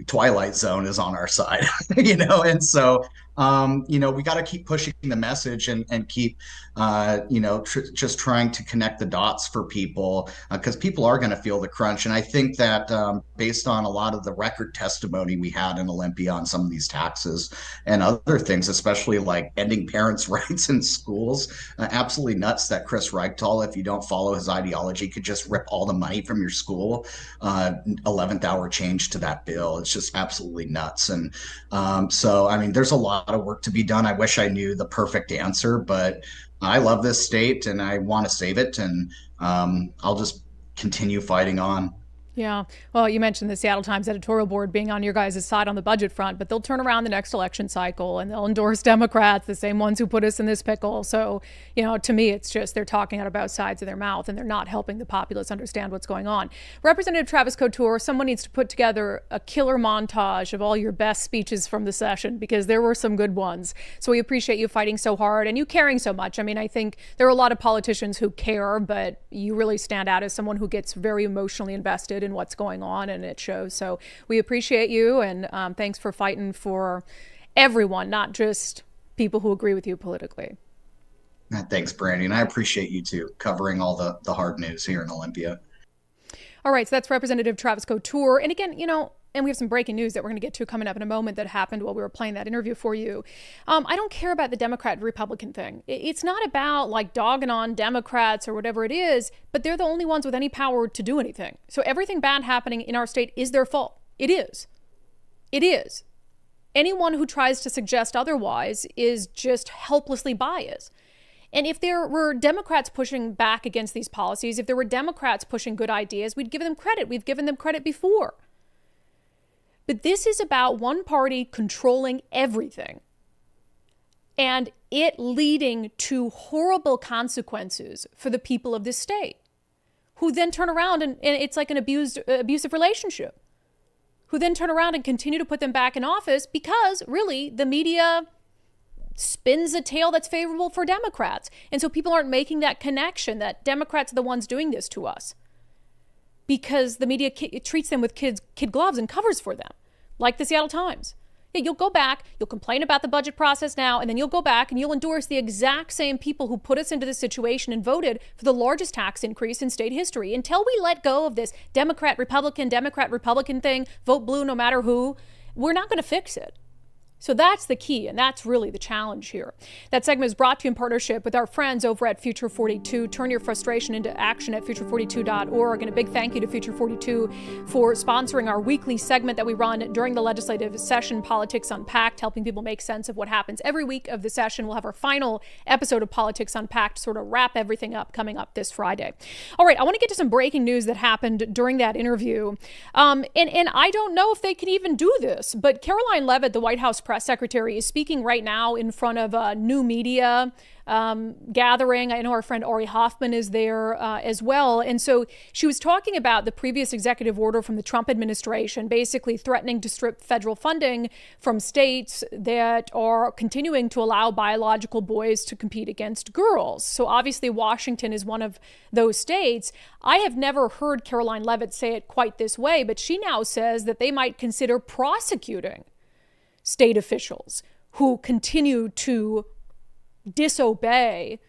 Twilight Zone, is on our side, and so we got to keep pushing the message and keep, just trying to connect the dots for people because people are going to feel the crunch. And I think that based on a lot of the record testimony we had in Olympia on some of these taxes and other things, especially like ending parents' rights in schools, absolutely nuts that Chris Reichtal, if you don't follow his ideology, could just rip all the money from your school, 11th hour change to that bill. It's just absolutely nuts. And so, I mean, there's a lot of work to be done. I wish I knew the perfect answer, but I love this state and I want to save it. And I'll just continue fighting on. Yeah. Well, you mentioned the Seattle Times editorial board being on your guys' side on the budget front, but they'll turn around the next election cycle and they'll endorse Democrats, the same ones who put us in this pickle. So, to me, it's just they're talking out of both sides of their mouth and they're not helping the populace understand what's going on. Representative Travis Couture, someone needs to put together a killer montage of all your best speeches from the session, because there were some good ones. So we appreciate you fighting so hard and you caring so much. I mean, I think there are a lot of politicians who care, but you really stand out as someone who gets very emotionally invested in what's going on, and it shows. So we appreciate you, and thanks for fighting for everyone, not just people who agree with you politically. Thanks, Brandi, and I appreciate you too, covering all the hard news here in Olympia. All right, so that's Representative Travis Couture. And again, and we have some breaking news that we're going to get to coming up in a moment that happened while we were playing that interview for you. I don't care about the Democrat-Republican thing. It's not about like dogging on Democrats or whatever it is, but they're the only ones with any power to do anything. So everything bad happening in our state is their fault. It is. It is. Anyone who tries to suggest otherwise is just helplessly biased. And if there were Democrats pushing back against these policies, if there were Democrats pushing good ideas, we'd give them credit. We've given them credit before. But this is about one party controlling everything and it leading to horrible consequences for the people of this state, who then turn around and it's like an abusive relationship, who then turn around and continue to put them back in office because really the media spins a tale that's favorable for Democrats. And so people aren't making that connection that Democrats are the ones doing this to us because the media treats them with kid gloves and covers for them, like the Seattle Times. Yeah, you'll go back, you'll complain about the budget process now, and then you'll go back and you'll endorse the exact same people who put us into this situation and voted for the largest tax increase in state history. Until we let go of this Democrat-Republican thing, vote blue no matter who, we're not going to fix it. So that's the key, and that's really the challenge here. That segment is brought to you in partnership with our friends over at Future 42. Turn your frustration into action at future42.org. And a big thank you to Future 42 for sponsoring our weekly segment that we run during the legislative session, Politics Unpacked, helping people make sense of what happens every week of the session. We'll have our final episode of Politics Unpacked to sort of wrap everything up coming up this Friday. All right, I want to get to some breaking news that happened during that interview. And I don't know if they can even do this, but Caroline Leavitt, the White House press secretary, is speaking right now in front of a new media gathering. I know our friend Ari Hoffman is there as well. And so she was talking about the previous executive order from the Trump administration, basically threatening to strip federal funding from states that are continuing to allow biological boys to compete against girls. So obviously Washington is one of those states. I have never heard Caroline Leavitt say it quite this way, but she now says that they might consider prosecuting state officials who continue to disobey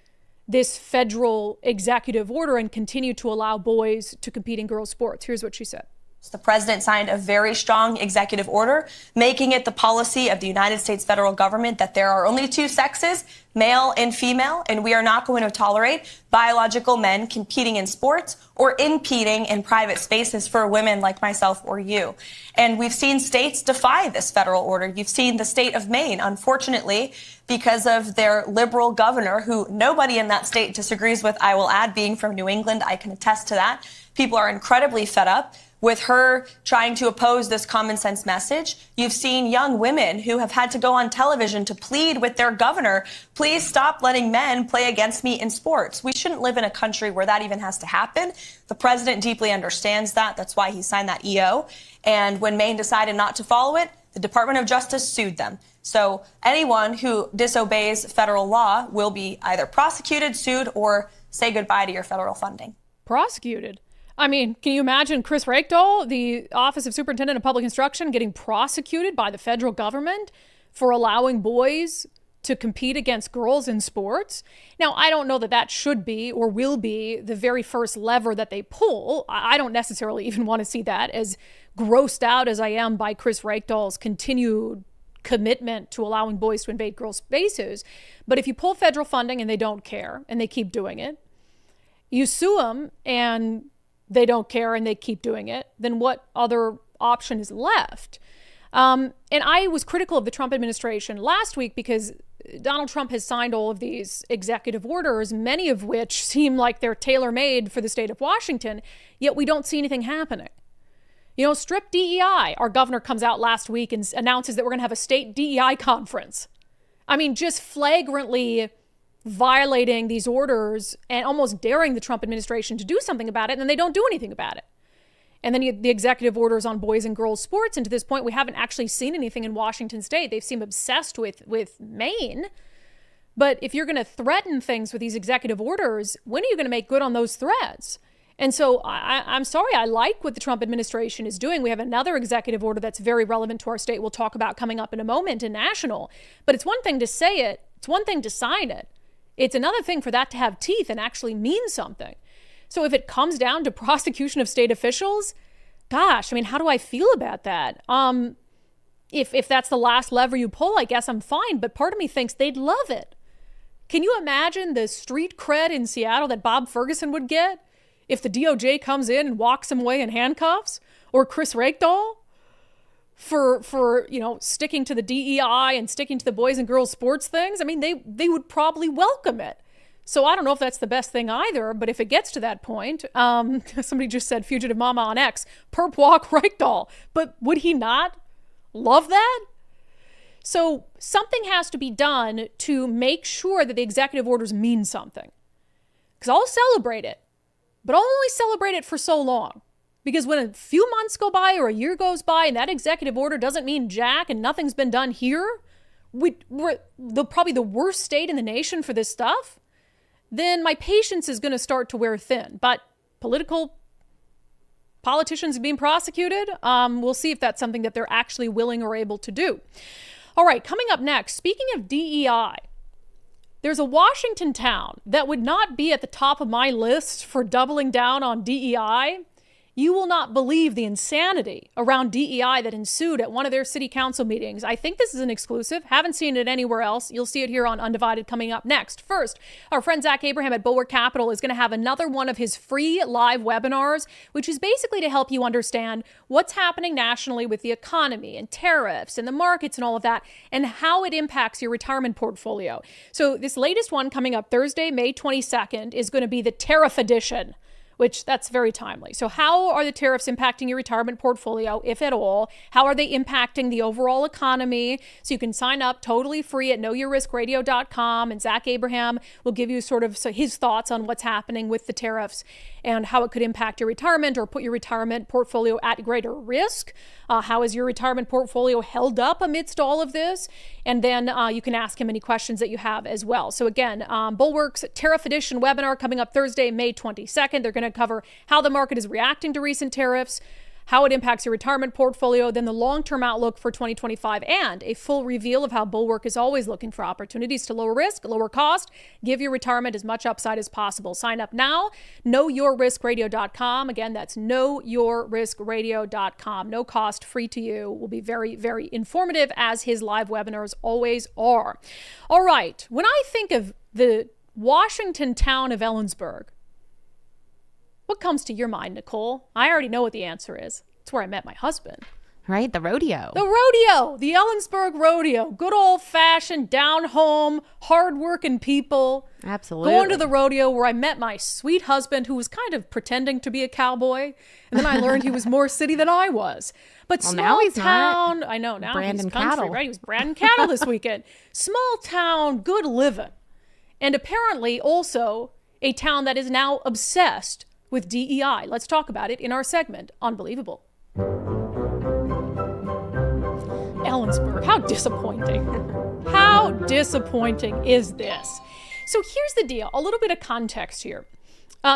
this federal executive order and continue to allow boys to compete in girls' sports. Here's what she said. The president signed a very strong executive order, making it the policy of the United States federal government that there are only two sexes, male and female, and we are not going to tolerate biological men competing in sports or impeding in private spaces for women like myself or you. And we've seen states defy this federal order. You've seen the state of Maine, unfortunately, because of their liberal governor, who nobody in that state disagrees with, I will add, being from New England, I can attest to that. People are incredibly fed up with her trying to oppose this common sense message. You've seen young women who have had to go on television to plead with their governor, please stop letting men play against me in sports. We shouldn't live in a country where that even has to happen. The president deeply understands that. That's why he signed that EO. And when Maine decided not to follow it, the Department of Justice sued them. So anyone who disobeys federal law will be either prosecuted, sued, or say goodbye to your federal funding. Prosecuted? I mean, can you imagine Chris Rakedahl, the Office of Superintendent of Public Instruction, getting prosecuted by the federal government for allowing boys to compete against girls in sports? Now, I don't know that that should be or will be the very first lever that they pull. I don't necessarily even want to see that, as grossed out as I am by Chris Rakedahl's continued commitment to allowing boys to invade girls' spaces. But if you pull federal funding and they don't care and they keep doing it, you sue them and they don't care and they keep doing it, then what other option is left? And I was critical of the Trump administration last week because Donald Trump has signed all of these executive orders, many of which seem like they're tailor-made for the state of Washington, yet we don't see anything happening. Strip DEI. Our governor comes out last week and announces that we're going to have a state DEI conference. I mean, just flagrantly violating these orders and almost daring the Trump administration to do something about it, and then they don't do anything about it. And then the executive orders on boys and girls sports, and to this point, we haven't actually seen anything in Washington state. They seem obsessed with Maine. But if you're going to threaten things with these executive orders, when are you going to make good on those threats? And so I'm sorry, I like what the Trump administration is doing. We have another executive order that's very relevant to our state we'll talk about coming up in a moment in national. But it's one thing to say it. It's one thing to sign it. It's another thing for that to have teeth and actually mean something. So if it comes down to prosecution of state officials, gosh, I mean, how do I feel about that? If that's the last lever you pull, I guess I'm fine. But part of me thinks they'd love it. Can you imagine the street cred in Seattle that Bob Ferguson would get if the DOJ comes in and walks him away in handcuffs, or Chris Rakedahl for sticking to the DEI and sticking to the boys and girls sports things? I mean, they would probably welcome it. So I don't know if that's the best thing either, but if it gets to that point, somebody just said fugitive mama on X, perp walk Rakedahl, but would he not love that? So something has to be done to make sure that the executive orders mean something. Because I'll celebrate it, but I'll only celebrate it for so long. Because when a few months go by or a year goes by and that executive order doesn't mean jack and nothing's been done here, we're probably the worst state in the nation for this stuff, then my patience is going to start to wear thin. But politicians being prosecuted, we'll see if that's something that they're actually willing or able to do. All right, coming up next, speaking of DEI, there's a Washington town that would not be at the top of my list for doubling down on DEI. You will not believe the insanity around DEI that ensued at one of their city council meetings. I think this is an exclusive. Haven't seen it anywhere else. You'll see it here on Undivided coming up next. First, our friend Zach Abraham at Bulwark Capital is going to have another one of his free live webinars, which is basically to help you understand what's happening nationally with the economy and tariffs and the markets and all of that, and how it impacts your retirement portfolio. So this latest one coming up Thursday, May 22nd, is going to be the tariff edition, which that's very timely. So how are the tariffs impacting your retirement portfolio, if at all? How are they impacting the overall economy? So you can sign up totally free at knowyourriskradio.com, and Zach Abraham will give you sort of his thoughts on what's happening with the tariffs and how it could impact your retirement or put your retirement portfolio at greater risk. How is your retirement portfolio held up amidst all of this? And then you can ask him any questions that you have as well. So again, Bulwark's Tariff Edition webinar coming up Thursday, May 22nd. They're going to cover how the market is reacting to recent tariffs, how it impacts your retirement portfolio, then the long-term outlook for 2025, and a full reveal of how Bulwark is always looking for opportunities to lower risk, lower cost, give your retirement as much upside as possible. Sign up now, knowyourriskradio.com. Again, that's knowyourriskradio.com. No cost, free to you. Will be very, very informative, as his live webinars always are. All right, when I think of the Washington town of Ellensburg, what comes to your mind, Nicole? I already know what the answer is. It's where I met my husband. Right? The rodeo. The rodeo. The Ellensburg rodeo. Good old-fashioned, down-home, hard-working people. Absolutely. Going to the rodeo where I met my sweet husband, who was kind of pretending to be a cowboy. And then I learned he was more city than I was. But well, small now he's town. Not. I know. Now branding he's country, cattle. right? He was branding cattle this weekend. Small town, good living. And apparently also a town that is now obsessed with DEI. Let's talk about it in our segment, Unbelievable. Ellensburg, how disappointing. How disappointing is this? So here's the deal, a little bit of context here.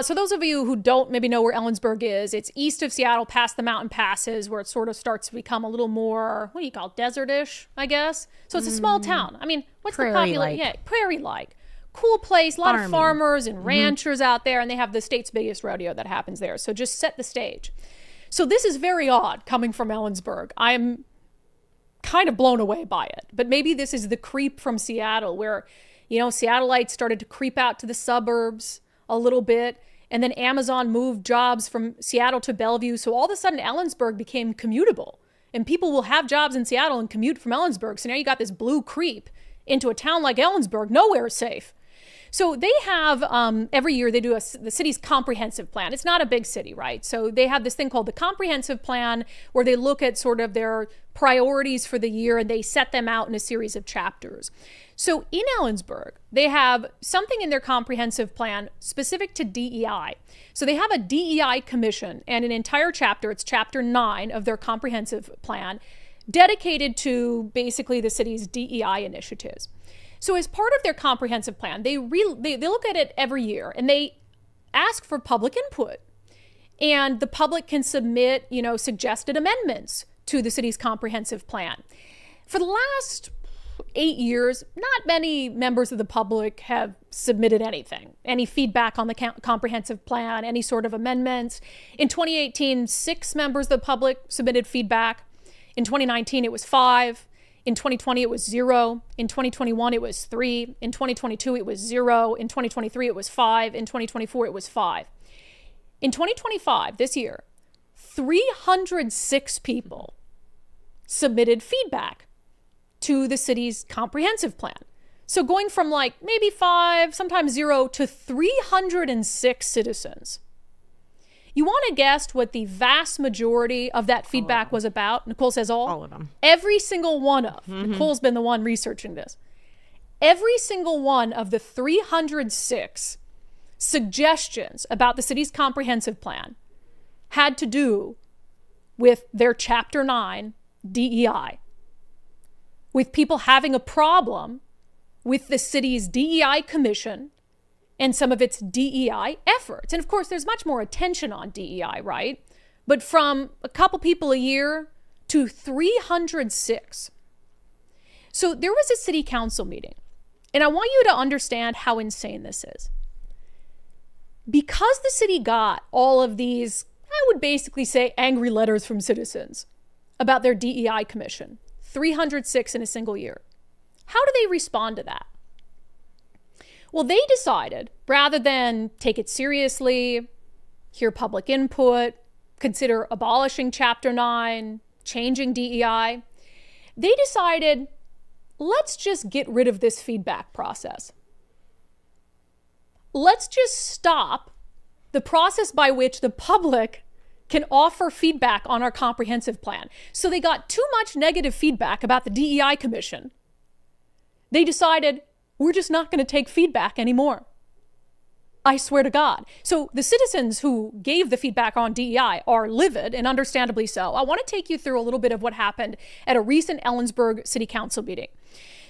So those of you who don't maybe know where Ellensburg is, it's east of Seattle, past the mountain passes, where it sort of starts to become a little more, what do you call it, desert-ish, I guess? So it's a small town. I mean, what's the population? Yeah, prairie-like. Cool place, a lot of farmers and ranchers out there, and they have the state's biggest rodeo that happens there. So just set the stage. So this is very odd coming from Ellensburg. I'm kind of blown away by it. But maybe this is the creep from Seattle where, Seattleites started to creep out to the suburbs a little bit, and then Amazon moved jobs from Seattle to Bellevue. So all of a sudden Ellensburg became commutable, and people will have jobs in Seattle and commute from Ellensburg. So now you got this blue creep into a town like Ellensburg. Nowhere is safe. So they have, every year they do the city's comprehensive plan. It's not a big city, right? So they have this thing called the comprehensive plan where they look at sort of their priorities for the year and they set them out in a series of chapters. So in Ellensburg, they have something in their comprehensive plan specific to DEI. So they have a DEI commission and an entire chapter, it's chapter 9 of their comprehensive plan, dedicated to basically the city's DEI initiatives. So as part of their comprehensive plan, they look at it every year and they ask for public input. And the public can submit, suggested amendments to the city's comprehensive plan. For the last 8 years, not many members of the public have submitted any feedback on the comprehensive plan, any sort of amendments. In 2018, 6 members of the public submitted feedback. In 2019, it was 5. In 2020, it was 0. In 2021, it was 3. In 2022, it was 0. In 2023, it was 5. In 2024, it was 5. In 2025, this year, 306 people submitted feedback to the city's comprehensive plan. So going from maybe 5, sometimes 0, to 306 citizens. You want to guess what the vast majority of that feedback was about? Nicole says all? All of them. Every single one of. Nicole's been the one researching this. Every single one of the 306 suggestions about the city's comprehensive plan had to do with their Chapter 9 DEI, with people having a problem with the city's DEI commission and some of its DEI efforts. And of course, there's much more attention on DEI, right? But from a couple people a year to 306. So there was a city council meeting, and I want you to understand how insane this is. Because the city got all of these, I would basically say, angry letters from citizens about their DEI commission, 306 in a single year. How do they respond to that? Well, they decided, rather than take it seriously, hear public input, consider abolishing Chapter 9, changing DEI, they decided, let's just get rid of this feedback process. Let's just stop the process by which the public can offer feedback on our comprehensive plan. So they got too much negative feedback about the DEI commission. They decided, we're just not going to take feedback anymore. I swear to God. So the citizens who gave the feedback on DEI are livid, and understandably so. I want to take you through a little bit of what happened at a recent Ellensburg City Council meeting.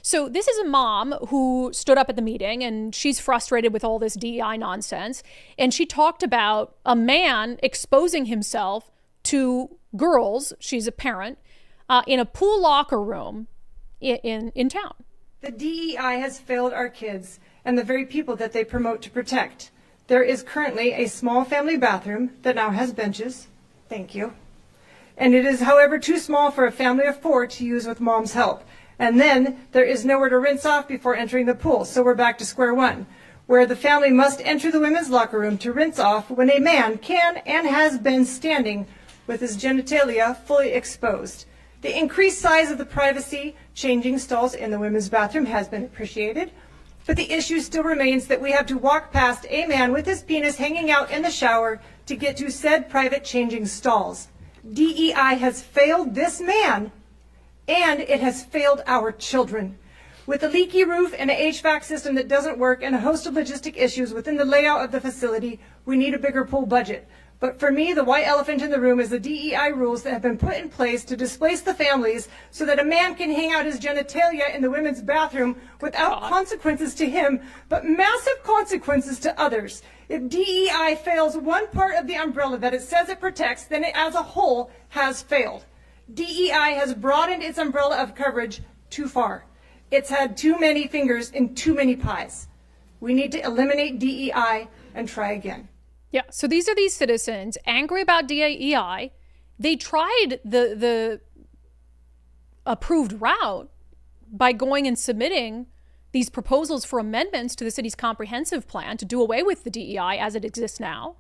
So this is a mom who stood up at the meeting, and she's frustrated with all this DEI nonsense. And she talked about a man exposing himself to girls, she's a parent, in a pool locker room in town. The DEI has failed our kids and the very people that they promote to protect. There is currently a small family bathroom that now has benches. Thank you. And it is, however, too small for a family of 4 to use with mom's help. And then there is nowhere to rinse off before entering the pool. So we're back to square one, where the family must enter the women's locker room to rinse off when a man can and has been standing with his genitalia fully exposed. The increased size of the privacy changing stalls in the women's bathroom has been appreciated, but the issue still remains that we have to walk past a man with his penis hanging out in the shower to get to said private changing stalls. DEI has failed this man, and it has failed our children. With a leaky roof and an HVAC system that doesn't work and a host of logistic issues within the layout of the facility, we need a bigger pool budget. But for me, the white elephant in the room is the DEI rules that have been put in place to displace the families so that a man can hang out his genitalia in the women's bathroom without consequences to him, but massive consequences to others. If DEI fails one part of the umbrella that it says it protects, then it as a whole has failed. DEI has broadened its umbrella of coverage too far. It's had too many fingers in too many pies. We need to eliminate DEI and try again. Yeah, so these are these citizens angry about DEI. They tried the approved route by going and submitting these proposals for amendments to the city's comprehensive plan to do away with the DEI as it exists now.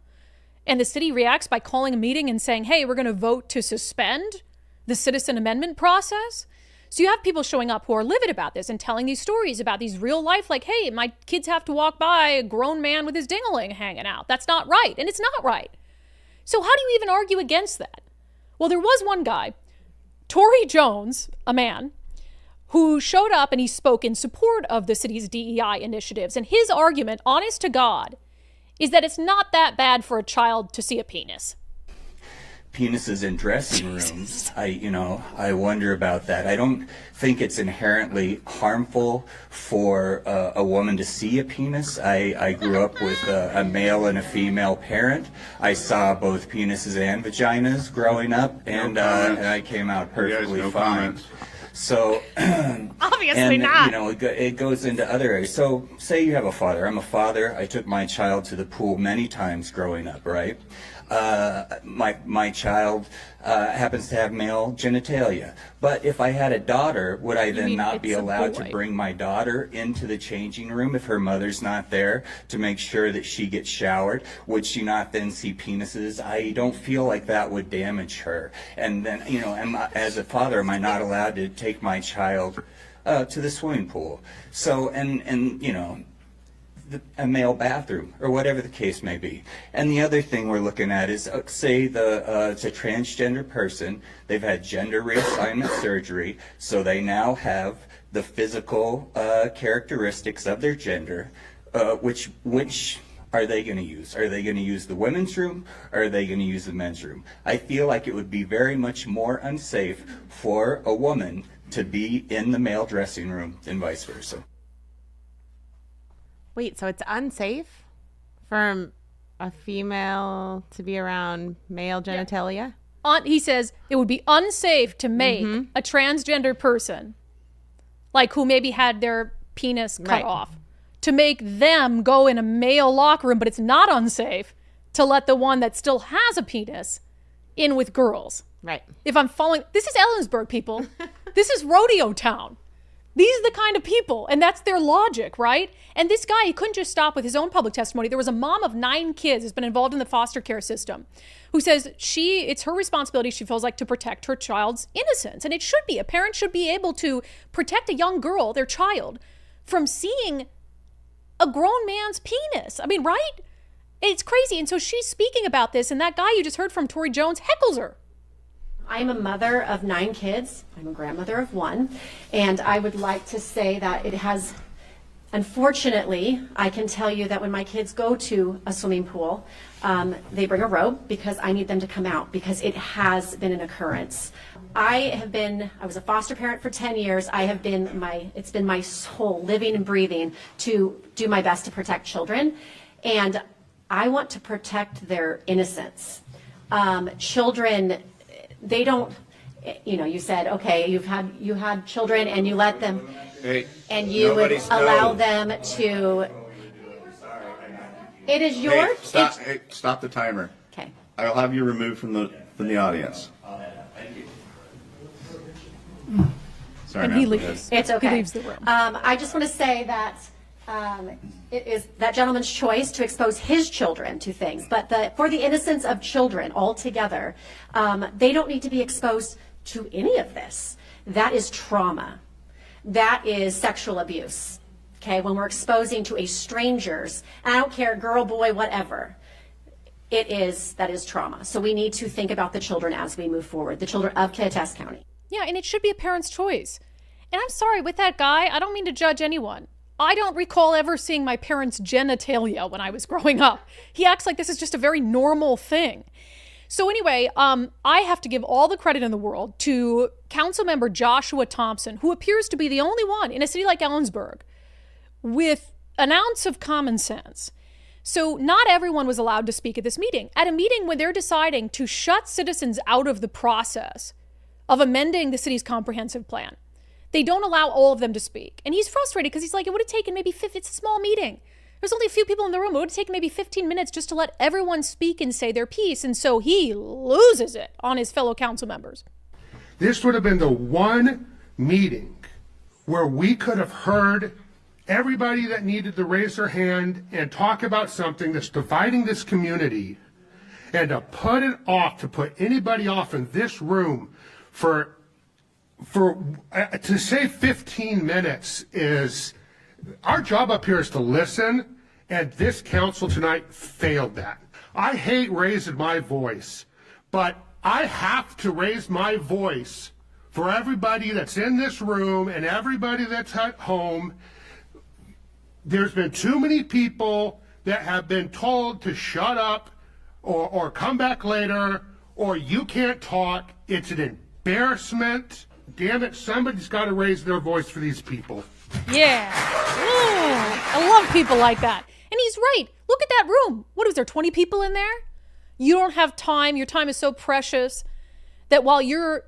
And the city reacts by calling a meeting and saying, hey, we're going to vote to suspend the citizen amendment process. So you have people showing up who are livid about this and telling these stories about these real life, like, hey, my kids have to walk by a grown man with his ding-a-ling hanging out. That's not right. And it's not right. So how do you even argue against that? Well, there was one guy, Tory Jones, a man, who showed up and he spoke in support of the city's DEI initiatives. And his argument, honest to God, is that it's not that bad for a child to see a penis. Penises in dressing rooms, I wonder about that. I don't think it's inherently harmful for a woman to see a penis. I grew up with a male and a female parent. I saw both penises and vaginas growing up, and I came out perfectly fine. So, obviously not. It goes into other areas. So, say you have a father. I'm a father. I took my child to the pool many times growing up, right? My child happens to have male genitalia. But if I had a daughter, would I then not be allowed to bring my daughter into the changing room if her mother's not there to make sure that she gets showered? Would she not then see penises? I don't feel like that would damage her. And then, as a father, am I not allowed to take my child to the swimming pool? So, a male bathroom, or whatever the case may be. And the other thing we're looking at is, say it's a transgender person, they've had gender reassignment surgery, so they now have the physical characteristics of their gender, which are they going to use? Are they going to use the women's room, or are they going to use the men's room? I feel like it would be very much more unsafe for a woman to be in the male dressing room than vice versa. Wait, so it's unsafe for a female to be around male genitalia? Yeah. He says it would be unsafe to make a transgender person, like who maybe had their penis cut off, to make them go in a male locker room, but it's not unsafe to let the one that still has a penis in with girls. Right. If I'm following, this is Ellensburg, people. This is rodeo town. These are the kind of people, and that's their logic, right? And this guy, he couldn't just stop with his own public testimony. There was a mom of 9 kids who's been involved in the foster care system who says it's her responsibility, she feels like, to protect her child's innocence. And it should be. A parent should be able to protect a young girl, their child, from seeing a grown man's penis. I mean, right? It's crazy. And so she's speaking about this, and that guy you just heard from, Tory Jones, heckles her. I'm a mother of 9 kids. I'm a grandmother of 1. And I would like to say that it has, unfortunately, I can tell you that when my kids go to a swimming pool, they bring a robe because I need them to come out, because it has been an occurrence. I was a foster parent for 10 years. It's been my soul, living and breathing, to do my best to protect children. And I want to protect their innocence. Children, they don't, you said, okay, you had children and you let them, and you would allow them to, it is your, stop the timer. Okay. I'll have you removed from the audience. Sorry, and he leaves. It's okay. He leaves the room. I just want to say that it is that gentleman's choice to expose his children to things, but for the innocence of children altogether, they don't need to be exposed to any of this. That is trauma. That is sexual abuse. Okay, when we're exposing to a stranger's, and I don't care, girl, boy, whatever, that is trauma. So we need to think about the children as we move forward, the children of Kittitas County. Yeah, and it should be a parent's choice. And I'm sorry, with that guy, I don't mean to judge anyone. I don't recall ever seeing my parents' genitalia when I was growing up. He acts like this is just a very normal thing. So anyway, I have to give all the credit in the world to Councilmember Joshua Thompson, who appears to be the only one in a city like Ellensburg with an ounce of common sense. So not everyone was allowed to speak at this meeting. At a meeting when they're deciding to shut citizens out of the process of amending the city's comprehensive plan, they don't allow all of them to speak. And he's frustrated because he's like, it would have taken maybe it's a small meeting. There's only a few people in the room. It would have taken maybe 15 minutes just to let everyone speak and say their piece. And so he loses it on his fellow council members. This would have been the one meeting where we could have heard everybody that needed to raise their hand and talk about something that's dividing this community, and to put anybody off in this room for to say 15 minutes is, our job up here is to listen, and this council tonight failed that. I hate raising my voice, but I have to raise my voice for everybody that's in this room and everybody that's at home. There's been too many people that have been told to shut up or come back later or you can't talk. It's an embarrassment. Damn it, somebody's got to raise their voice for these people. Yeah. I love people like that. And he's right. Look at that room. What is there, 20 people in there? You don't have time. Your time is so precious that while you're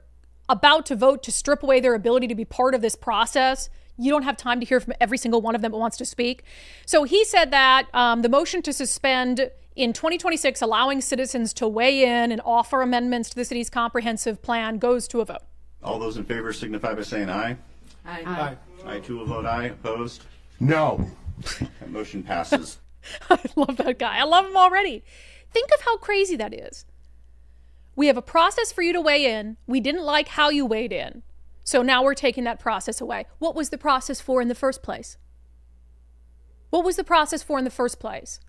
about to vote to strip away their ability to be part of this process, you don't have time to hear from every single one of them that wants to speak. So he said that the motion to suspend in 2026, allowing citizens to weigh in and offer amendments to the city's comprehensive plan, goes to a vote. All those in favor signify by saying aye. Aye. Aye. I too will vote aye. Opposed? No. That motion passes. I love that guy. I love him already. Think of how crazy that is. We have a process for you to weigh in. We didn't like how you weighed in. So now we're taking that process away. What was the process for in the first place? What was the process for in the first place?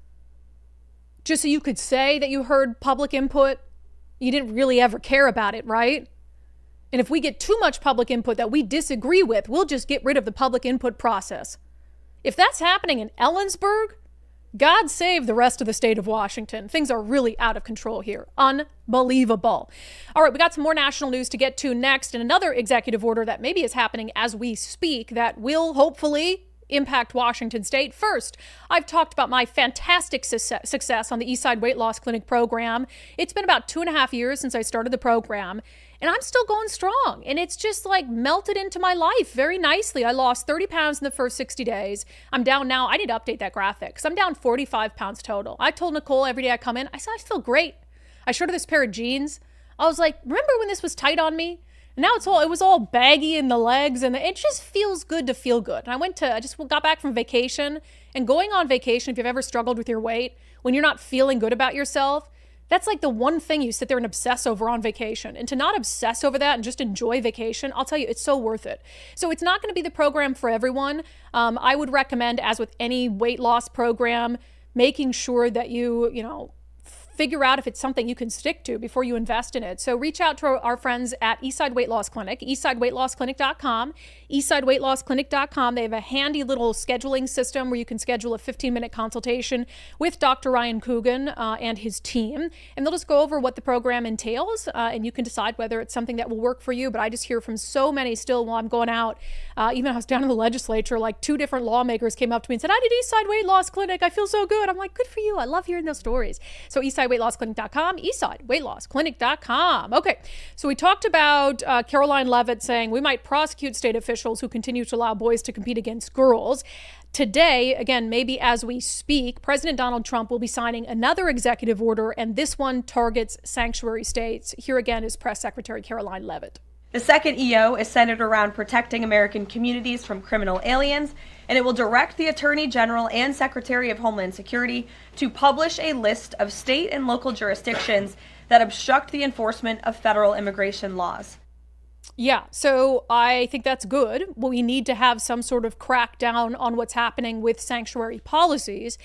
Just so you could say that you heard public input? You didn't really ever care about it, right? And if we get too much public input that we disagree with, we'll just get rid of the public input process. If that's happening in Ellensburg, God save the rest of the state of Washington. Things are really out of control here. Unbelievable. All right, we got some more national news to get to next, and another executive order that maybe is happening as we speak that will hopefully impact Washington state. First, I've talked about my fantastic success on the Eastside Weight Loss Clinic program. It's been about 2.5 years since I started the program, and I'm still going strong. And it's just like melted into my life very nicely. I lost 30 pounds in the first 60 days. I'm down now. I need to update that graphic because I'm down 45 pounds total. I told Nicole every day I come in, I said, I feel great. I showed her this pair of jeans. I was like, remember when this was tight on me? And now it was all baggy in the legs, and it just feels good to feel good. And I just got back from vacation, and going on vacation, if you've ever struggled with your weight, when you're not feeling good about yourself, that's like the one thing you sit there and obsess over on vacation. And to not obsess over that and just enjoy vacation, I'll tell you, it's so worth it. So it's not going to be the program for everyone. I would recommend, as with any weight loss program, making sure that you figure out if it's something you can stick to before you invest in it. So reach out to our friends at Eastside Weight Loss Clinic, eastsideweightlossclinic.com, eastsideweightlossclinic.com. They have a handy little scheduling system where you can schedule a 15-minute consultation with Dr. Ryan Coogan and his team. And they'll just go over what the program entails, and you can decide whether it's something that will work for you. But I just hear from so many still while I'm going out. Even I was down in the legislature, like 2 different lawmakers came up to me and said, I did Eastside Weight Loss Clinic. I feel so good. I'm like, good for you. I love hearing those stories. So eastsideweightlossclinic.com, eastsideweightlossclinic.com. Okay, so we talked about Caroline Leavitt saying we might prosecute state officials who continue to allow boys to compete against girls. Today, again, maybe as we speak, President Donald Trump will be signing another executive order, and this one targets sanctuary states. Here again is Press Secretary Caroline Leavitt. The second EO is centered around protecting American communities from criminal aliens, and it will direct the Attorney General and Secretary of Homeland Security to publish a list of state and local jurisdictions that obstruct the enforcement of federal immigration laws. Yeah, so I think that's good. We need to have some sort of crackdown on what's happening with sanctuary policies.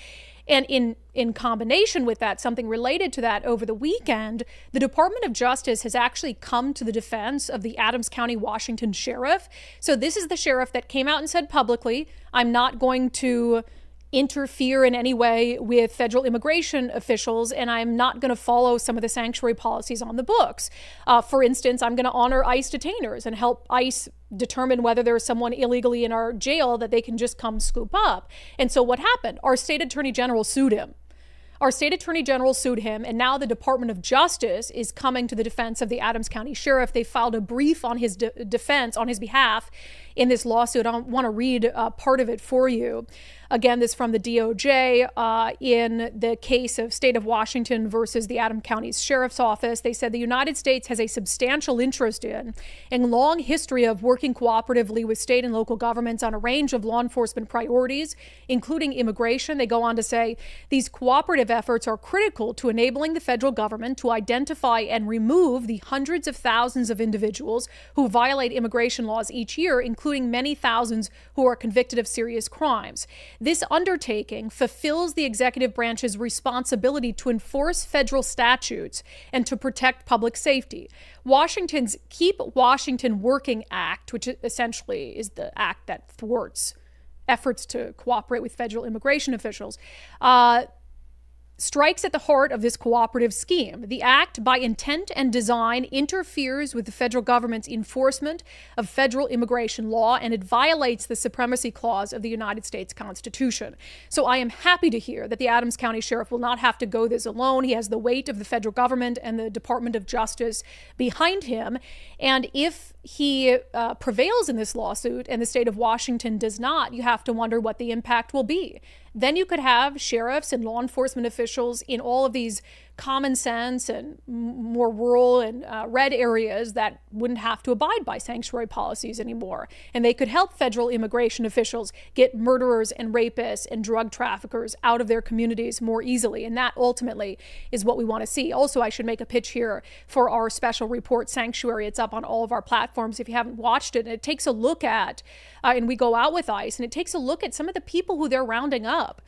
And in combination with that, something related to that, over the weekend, the Department of Justice has actually come to the defense of the Adams County, Washington sheriff. So this is the sheriff that came out and said publicly, I'm not going to interfere in any way with federal immigration officials, and I'm not going to follow some of the sanctuary policies on the books. For instance, I'm going to honor ICE detainers and help ICE determine whether there's someone illegally in our jail that they can just come scoop up. And so what happened? Our state attorney general sued him. And now the Department of Justice is coming to the defense of the Adams County Sheriff. They filed a brief on his defense on his behalf in this lawsuit. I want to read part of it for you. Again, this from the DOJ in the case of State of Washington versus the Adams County Sheriff's Office. They said the United States has a substantial interest in and long history of working cooperatively with state and local governments on a range of law enforcement priorities, including immigration. They go on to say these cooperative efforts are critical to enabling the federal government to identify and remove the hundreds of thousands of individuals who violate immigration laws each year, including many thousands who are convicted of serious crimes. This undertaking fulfills the executive branch's responsibility to enforce federal statutes and to protect public safety. Washington's Keep Washington Working Act, which essentially is the act that thwarts efforts to cooperate with federal immigration officials, strikes at the heart of this cooperative scheme. The act, by intent and design, interferes with the federal government's enforcement of federal immigration law, and it violates the Supremacy Clause of the United States Constitution. So I am happy to hear that the Adams County Sheriff will not have to go this alone. He has the weight of the federal government and the Department of Justice behind him. And if he prevails in this lawsuit and the state of Washington does not, you have to wonder what the impact will be. Then you could have sheriffs and law enforcement officials in all of these common sense and more rural and red areas that wouldn't have to abide by sanctuary policies anymore. And they could help federal immigration officials get murderers and rapists and drug traffickers out of their communities more easily. And that ultimately is what we want to see. Also, I should make a pitch here for our special report, Sanctuary. It's up on all of our platforms if you haven't watched it. And it takes a look at, and we go out with ICE, and it takes a look at some of the people who they're rounding up,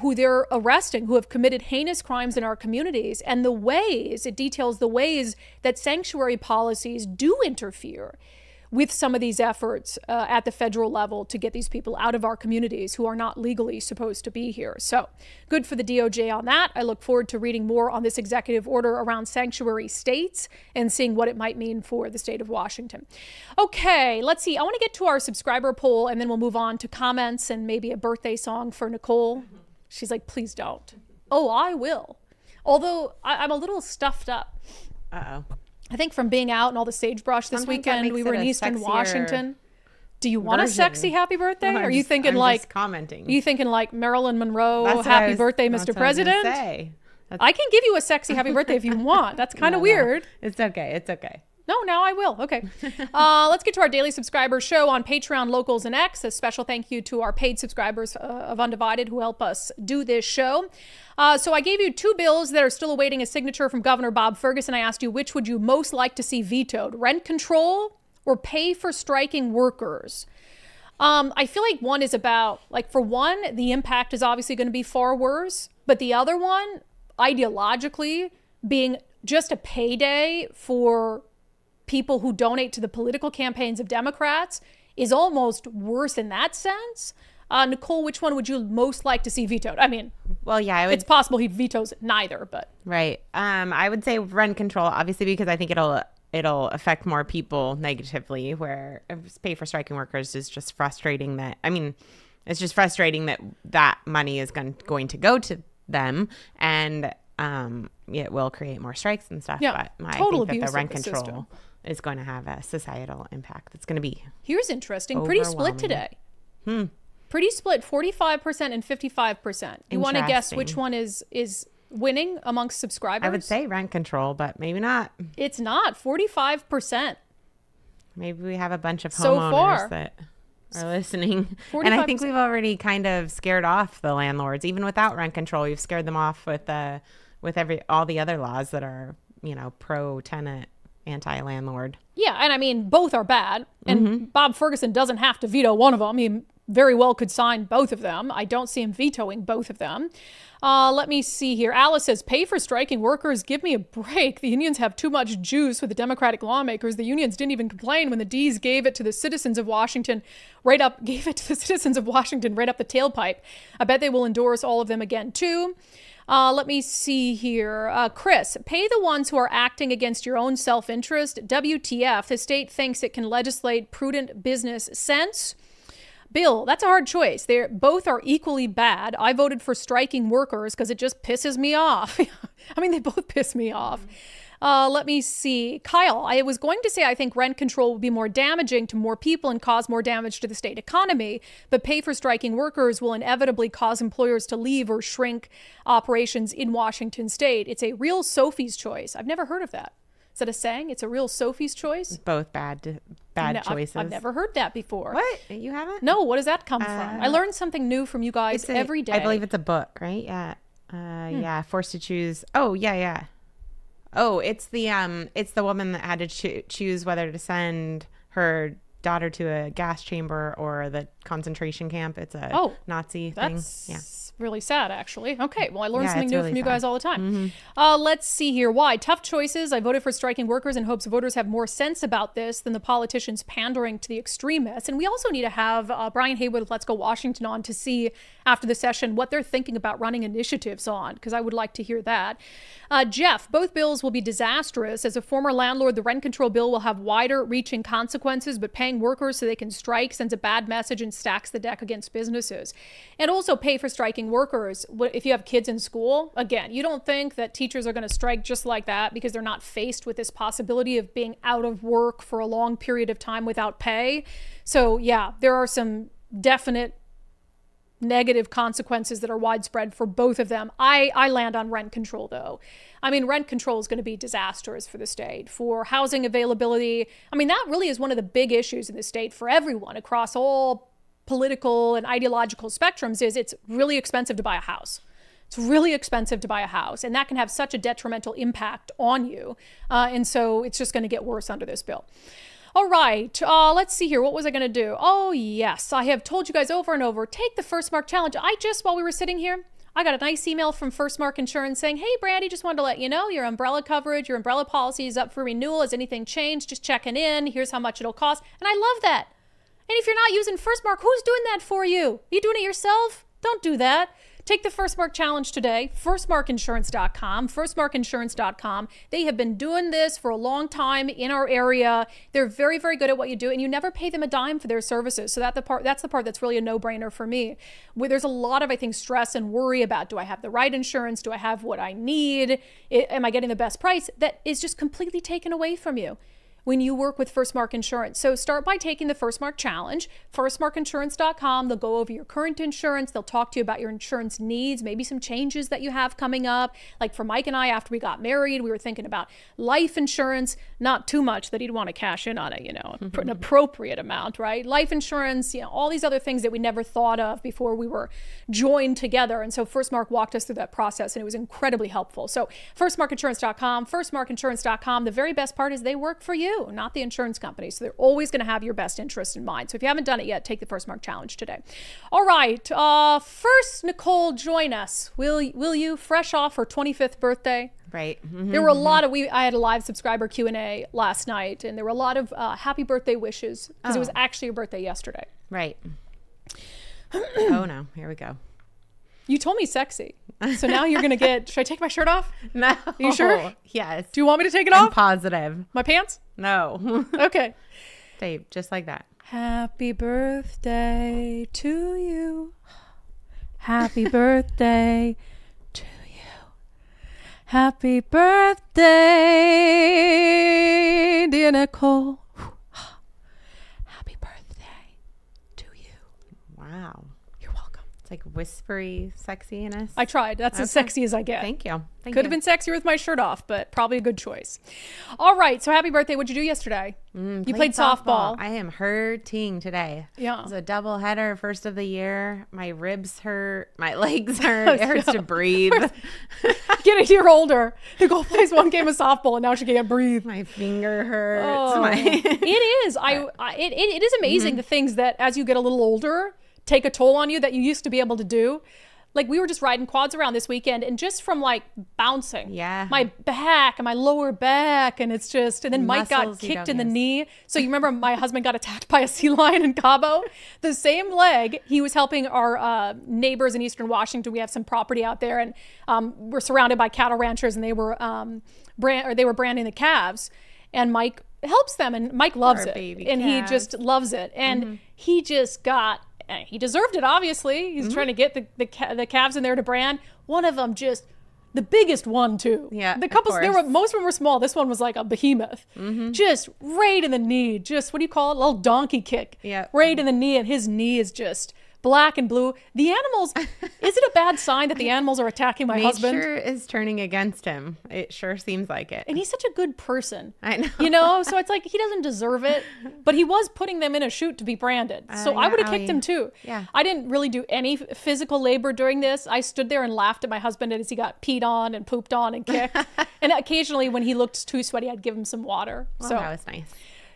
who they're arresting, who have committed heinous crimes in our communities, and the ways, it details the ways that sanctuary policies do interfere with some of these efforts at the federal level to get these people out of our communities who are not legally supposed to be here. So good for the DOJ on that. I look forward to reading more on this executive order around sanctuary states and seeing what it might mean for the state of Washington. Okay, let's see. I want to get to our subscriber poll, and then we'll move on to comments and maybe a birthday song for Nicole. She's like, please don't. Oh, I will. Although I'm a little stuffed up. Uh-oh. I think from being out and all the sagebrush this weekend, we were in Eastern Washington. Do you want a sexy happy birthday? No, Are you thinking I'm like just commenting? Are you thinking like Marilyn Monroe, happy birthday, Mr. President? I can give you a sexy happy birthday if you want. That's kind of weird. No. It's okay. It's okay. No, now I will. Okay. Let's get to our daily subscriber show on Patreon, Locals, and X. A special thank you to our paid subscribers of Undivided who help us do this show. So I gave you two bills that are still awaiting a signature from Governor Bob Ferguson. I asked you, which would you most like to see vetoed? Rent control or pay for striking workers? I feel like one is about, like, for one, the impact is obviously going to be far worse. But the other one, ideologically, being just a payday for people who donate to the political campaigns of Democrats, is almost worse in that sense. Nicole, which one would you most like to see vetoed? I mean, well, yeah, it's possible he vetoes neither, but. Right. I would say rent control, obviously, because I think it'll affect more people negatively, where pay for striking workers is just frustrating that, I mean, it's just frustrating that money is going to go to them, and it will create more strikes and stuff. Yeah, but total I think that abuse the rent of the control system is going to have a societal impact. It's going to be Here's interesting. Pretty split today. Pretty split, 45% and 55%. You want to guess which one is winning amongst subscribers? I would say rent control, but maybe not. It's not. 45%. Maybe we have a bunch of homeowners that are listening. And I think we've already kind of scared off the landlords. Even without rent control, we've scared them off with all the other laws that are, pro-tenant, anti-landlord. Yeah, and I mean, both are bad. And Bob Ferguson doesn't have to veto one of them. He very well could sign both of them. I don't see him vetoing both of them. Let me see here. Alice says, pay for striking workers. Give me a break. The unions have too much juice with the Democratic lawmakers. The unions didn't even complain when the D's gave it to the citizens of Washington right up the tailpipe. I bet they will endorse all of them again, too. Let me see here. Chris, pay the ones who are acting against your own self-interest. WTF, the state thinks it can legislate prudent business sense. Bill, that's a hard choice. They both are equally bad. I voted for striking workers because it just pisses me off. I mean, they both piss me off. Let me see. Kyle, I was going to say I think rent control will be more damaging to more people and cause more damage to the state economy, but pay for striking workers will inevitably cause employers to leave or shrink operations in Washington state. It's a real Sophie's choice. I've never heard of that. Is that a saying? It's a real Sophie's choice? Both bad choices. I've never heard that before. What? You haven't? No, what does that come from? I learn something new from you guys every day. I believe it's a book, right? Yeah. Yeah, forced to choose. Oh, yeah. Oh, it's the woman that had to choose whether to send her daughter to a gas chamber or the concentration camp. It's a Nazi thing. That's really sad, actually. Okay, well, I learn something new really from you sad. guys all the time. Let's see here. Why? Tough choices. I voted for striking workers in hopes voters have more sense about this than the politicians pandering to the extremists. And we also need to have Brian Haywood of Let's Go Washington on to see after the session what they're thinking about running initiatives on, because I would like to hear that. Jeff, both bills will be disastrous. As a former landlord, the rent control bill will have wider reaching consequences, but paying workers so they can strike sends a bad message and stacks the deck against businesses. And also pay for striking workers. If you have kids in school, again, you don't think that teachers are going to strike just like that because they're not faced with this possibility of being out of work for a long period of time without pay. So yeah, there are some definite negative consequences that are widespread for both of them. I land on rent control, though. I mean, rent control is going to be disastrous for the state, for housing availability. I mean, that really is one of the big issues in the state for everyone across all political and ideological spectrums. Is it's really expensive to buy a house. It's really expensive to buy a house, and that can have such a detrimental impact on you. And so it's just going to get worse under this bill. All right, let's see here. What was I going to do? Oh, yes. I have told you guys over and over, take the First Mark Challenge. While we were sitting here, I got a nice email from First Mark Insurance saying, hey, Brandi, just wanted to let you know your umbrella coverage, your umbrella policy is up for renewal. Has anything changed? Just checking in. Here's how much it'll cost. And I love that. And if you're not using First Mark, who's doing that for you? Are you doing it yourself? Don't do that. Take the First Mark Challenge today, firstmarkinsurance.com, firstmarkinsurance.com. They have been doing this for a long time in our area. They're very, very good at what you do, and you never pay them a dime for their services. So that's the part that's really a no-brainer for me. Where there's a lot of, I think, stress and worry about, do I have the right insurance? Do I have what I need? Am I getting the best price? That is just completely taken away from you when you work with First Mark Insurance. So start by taking the First Mark Challenge, firstmarkinsurance.com. They'll go over your current insurance. They'll talk to you about your insurance needs, maybe some changes that you have coming up. Like for Mike and I, after we got married, we were thinking about life insurance, not too much that he'd want to cash in on it, an appropriate amount, right? Life insurance, all these other things that we never thought of before we were joined together. And so First Mark walked us through that process, and it was incredibly helpful. So firstmarkinsurance.com, firstmarkinsurance.com. The very best part is they work for you, not the insurance company. So they're always going to have your best interest in mind. So if you haven't done it yet, take the First Mark Challenge today. All right. First, Nicole, join us. Will you? Fresh off her 25th birthday. Right. There were a lot of, I had a live subscriber Q&A last night, and there were a lot of happy birthday wishes because it was actually your birthday yesterday. Right. Oh no, here we go. You told me sexy. So now you're going to get, should I take my shirt off? No. Are you sure? Yes. Do you want me to take it I'm off? positive. My pants? No. Okay. Dave, just like that. Happy birthday to you. Happy birthday to you. Happy birthday, dear Nicole. Happy birthday to you. Wow. You're welcome. It's like whispery sexiness. I tried. That's as sexy as I get. Thank you. Could have been sexier with my shirt off, but probably a good choice. All right. So happy birthday. What'd you do yesterday? You played softball. I am hurting today. Yeah. It was a double header, first of the year. My ribs hurt. My legs hurt. It hurts to breathe. Get a year older. Nicole plays one game of softball and now she can't breathe. My finger hurts. Oh, it is. It is amazing the things that as you get a little older take a toll on you that you used to be able to do. Like we were just riding quads around this weekend, and just from like bouncing, my back and my lower back, and it's just, and then Mike got kicked in the knee. So you remember my husband got attacked by a sea lion in Cabo? The same leg, he was helping our neighbors in Eastern Washington. We have some property out there, and we're surrounded by cattle ranchers, and they were branding the calves, and Mike helps them, and Mike loves it, and he just loves it, and he just got. He deserved it, obviously. He's trying to get the calves in there to brand. One of them just The biggest one too. Yeah, the couples most of them were small. This one was like a behemoth. Just right in the knee. Just what do you call it? A little donkey kick. Yeah, right in the knee, and his knee is just black and blue. The animals. Is it a bad sign that the animals are attacking my husband? Nature is turning against him. It sure seems like it. And he's such a good person. I know. You know, so it's like he doesn't deserve it, but he was putting them in a chute to be branded. So I would have kicked him too. Yeah. I didn't really do any physical labor during this. I stood there and laughed at my husband as he got peed on and pooped on and kicked. And occasionally when he looked too sweaty, I'd give him some water. Well, so that was nice.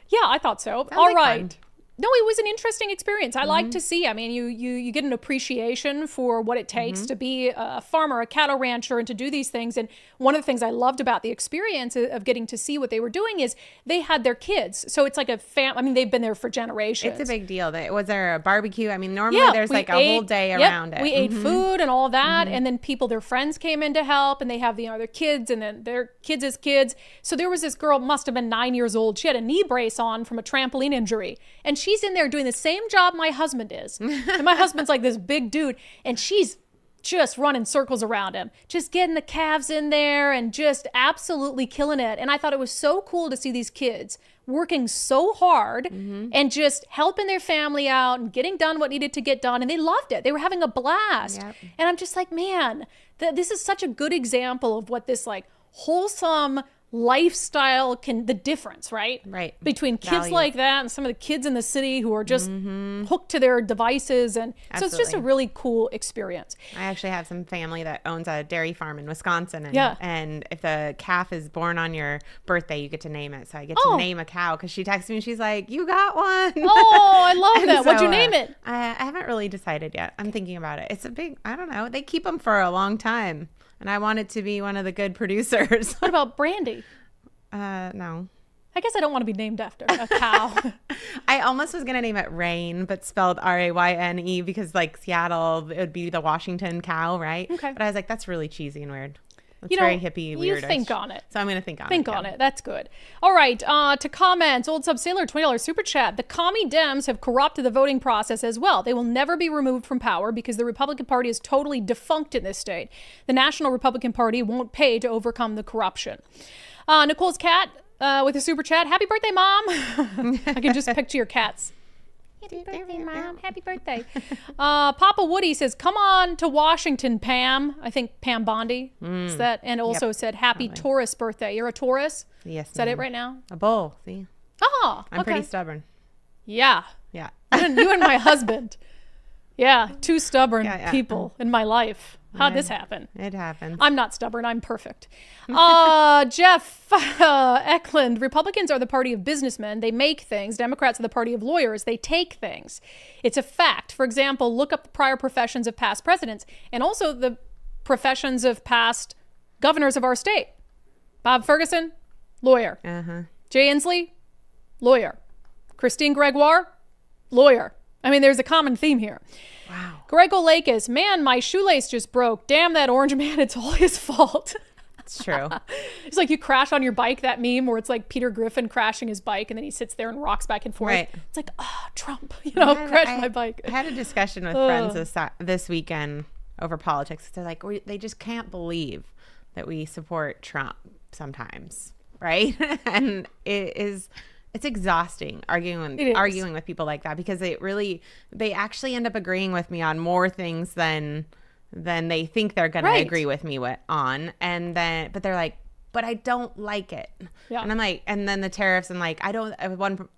Yeah, I thought so. Sounds All like right. fun. No, it was an interesting experience. I like to see. I mean, you get an appreciation for what it takes to be a farmer, a cattle rancher, and to do these things. And one of the things I loved about the experience of getting to see what they were doing is they had their kids. So it's like a I mean, they've been there for generations. It's a big deal. Was there a barbecue? I mean, normally there's like a whole day around it. We ate food and all that. And then their friends came in to help, and they have their kids and then their kids' kids. So there was this girl, must have been 9 years old. She had a knee brace on from a trampoline injury. And she's in there doing the same job my husband is. And my husband's like this big dude, and she's just running circles around him, just getting the calves in there and just absolutely killing it. And I thought it was so cool to see these kids working so hard and just helping their family out and getting done what needed to get done. And they loved it. They were having a blast. Yep. And I'm just like, man, this is such a good example of what this like wholesome lifestyle the difference, right? Right. Between kids Values. like that and some of the kids in the city who are just hooked to their devices. And so it's just a really cool experience. I actually have some family that owns a dairy farm in Wisconsin. And, Yeah. and if the calf is born on your birthday, you get to name it. So I get to name a cow because she texted me and she's like, you got one. Oh, I love And that. What'd you so, name it? I haven't really decided yet. I'm thinking about it. It's a big, I don't know. They keep them for a long time. And I want it to be one of the good producers. What about Brandi? No. I guess I don't want to be named after a cow. I almost was going to name it Rain, but spelled Rayne because like Seattle, it would be the Washington cow, right? Okay. But I was like, that's really cheesy and weird. It's You know, very hippie, weird. You think on it. So I'm going to think on it. Think on it. That's good. All right. To comments, Old Sub Sailor, $20 super chat. The commie Dems have corrupted the voting process as well. They will never be removed from power because the Republican Party is totally defunct in this state. The National Republican Party won't pay to overcome the corruption. Nicole's cat with a super chat. Happy birthday, Mom. I can just picture your cats. Happy birthday, Mom. Happy birthday. Papa Woody says, come on to Washington, Pam. I think Pam Bondi is that. And also said, happy Taurus birthday. You're a Taurus? Yes. Is that it right now? A bull. See? Oh, I'm pretty stubborn. Yeah. Yeah. You and my husband. Yeah. Two stubborn people in my life. How'd this happen? It happens. I'm not stubborn. I'm perfect. Jeff Eklund, Republicans are the party of businessmen. They make things. Democrats are the party of lawyers. They take things. It's a fact. For example, look up the prior professions of past presidents and also the professions of past governors of our state. Bob Ferguson, lawyer. Jay Inslee, lawyer. Christine Gregoire, lawyer. I mean, there's a common theme here. Wow. Grego Lakis, man, my shoelace just broke. Damn that orange man, it's all his fault. It's true. It's like you crash on your bike, that meme where it's like Peter Griffin crashing his bike and then he sits there and rocks back and forth. Right. It's like, Trump, crashed my bike. I had a discussion with friends this weekend over politics. They're like, they just can't believe that we support Trump sometimes, right? And it's exhausting arguing with people like that because they actually end up agreeing with me on more things than they think they're going to agree with me on. And then, but they're like, but I don't like it. Yeah. And I'm like, and then the tariffs and like,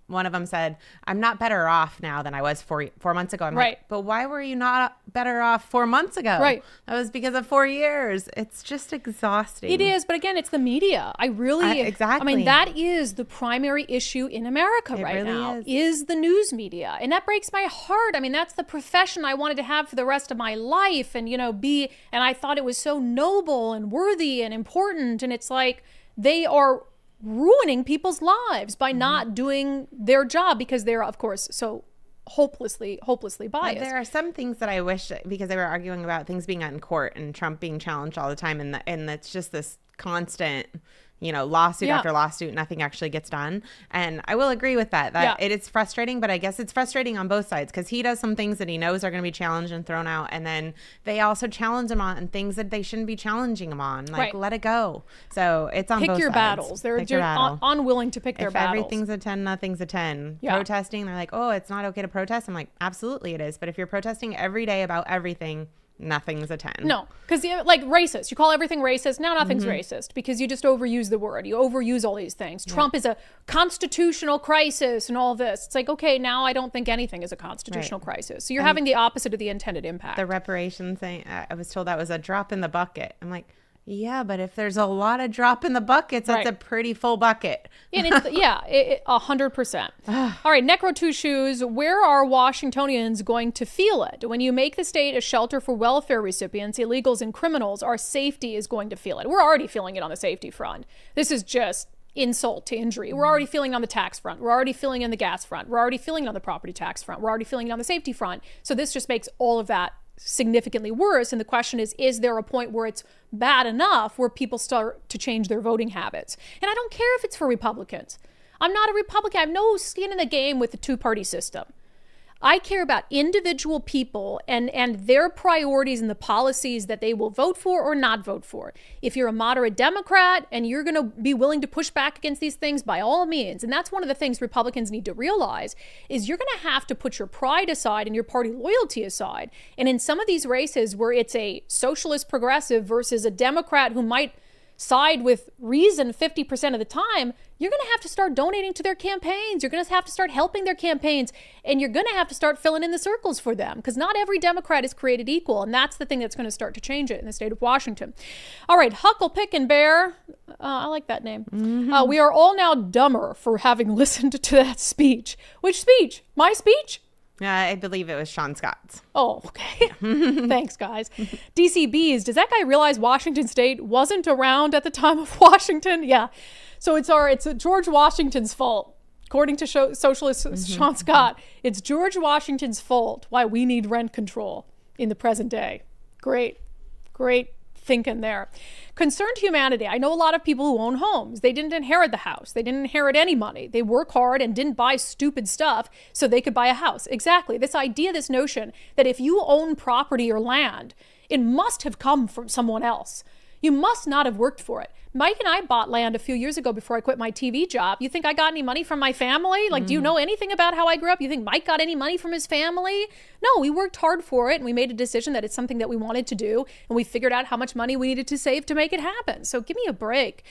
one of them said, I'm not better off now than I was 4 months ago. I'm like, but why were you not better off 4 months ago? Right. That was because of 4 years. It's just exhausting. It is. But again, it's the media. Exactly. I mean, that is the primary issue in America right now is the news media. And that breaks my heart. I mean, that's the profession I wanted to have for the rest of my life and, and I thought it was so noble and worthy and important. And it's like they are ruining people's lives by not doing their job because they're, of course, so hopelessly biased. But there are some things that I wish, because they were arguing about things being out in court and Trump being challenged all the time, and it's just this constant, lawsuit after lawsuit, nothing actually gets done. And I will agree with that it is frustrating, but I guess it's frustrating on both sides, because he does some things that he knows are going to be challenged and thrown out, and then they also challenge him on things that they shouldn't be challenging him on. Like, let it go. So it's on both sides. Pick your battles. They're unwilling to pick their battles. If everything's a 10, nothing's a 10. Protesting, they're like, oh, it's not okay to protest. I'm like, absolutely it is. But if you're protesting every day about everything, nothing's a 10. No, because like racist, you call everything racist. Now nothing's racist because you just overuse the word. You overuse all these things. Trump is a constitutional crisis and all this. It's like, okay, now I don't think anything is a constitutional crisis. So you're having the opposite of the intended impact. The reparations thing, I was told that was a drop in the bucket. I'm like, yeah, but if there's a lot of drop in the buckets, that's a pretty full bucket. And it's 100%. All right, Necro Two Shoes, where are Washingtonians going to feel it? When you make the state a shelter for welfare recipients, illegals, and criminals, our safety is going to feel it. We're already feeling it on the safety front. This is just insult to injury. We're already feeling it on the tax front. We're already feeling it on the gas front. We're already feeling it on the property tax front. We're already feeling it on the safety front. So this just makes all of that significantly worse. And the question is there a point where it's bad enough where people start to change their voting habits? And I don't care if it's for Republicans. I'm not a Republican. I have no skin in the game with the two-party system. I care about individual people and their priorities and the policies that they will vote for or not vote for. If you're a moderate Democrat and you're going to be willing to push back against these things, by all means. And that's one of the things Republicans need to realize is you're going to have to put your pride aside and your party loyalty aside. And in some of these races where it's a socialist progressive versus a Democrat who might side with reason 50% of the time, you're going to have to start donating to their campaigns. You're going to have to start helping their campaigns, and you're going to have to start filling in the circles for them, because not every Democrat is created equal, and that's the thing that's going to start to change it in the state of Washington. All right, Huckle Pick and Bear. I like that name. We are all now dumber for having listened to that speech. Which speech? My speech? I believe it was Sean Scott's. Oh, okay. Thanks, guys. DCBs, does that guy realize Washington State wasn't around at the time of Washington? Yeah. So it's George Washington's fault. According to socialist Sean Scott, it's George Washington's fault why we need rent control in the present day. Great thinking there. Concerned humanity. I know a lot of people who own homes. They didn't inherit the house. They didn't inherit any money. They work hard and didn't buy stupid stuff so they could buy a house. Exactly. This idea, this notion that if you own property or land, it must have come from someone else. You must not have worked for it. Mike and I bought land a few years ago before I quit my TV job. You think I got any money from my family? Like, do you know anything about how I grew up? You think Mike got any money from his family? No, we worked hard for it, and we made a decision that it's something that we wanted to do, and we figured out how much money we needed to save to make it happen. So give me a break.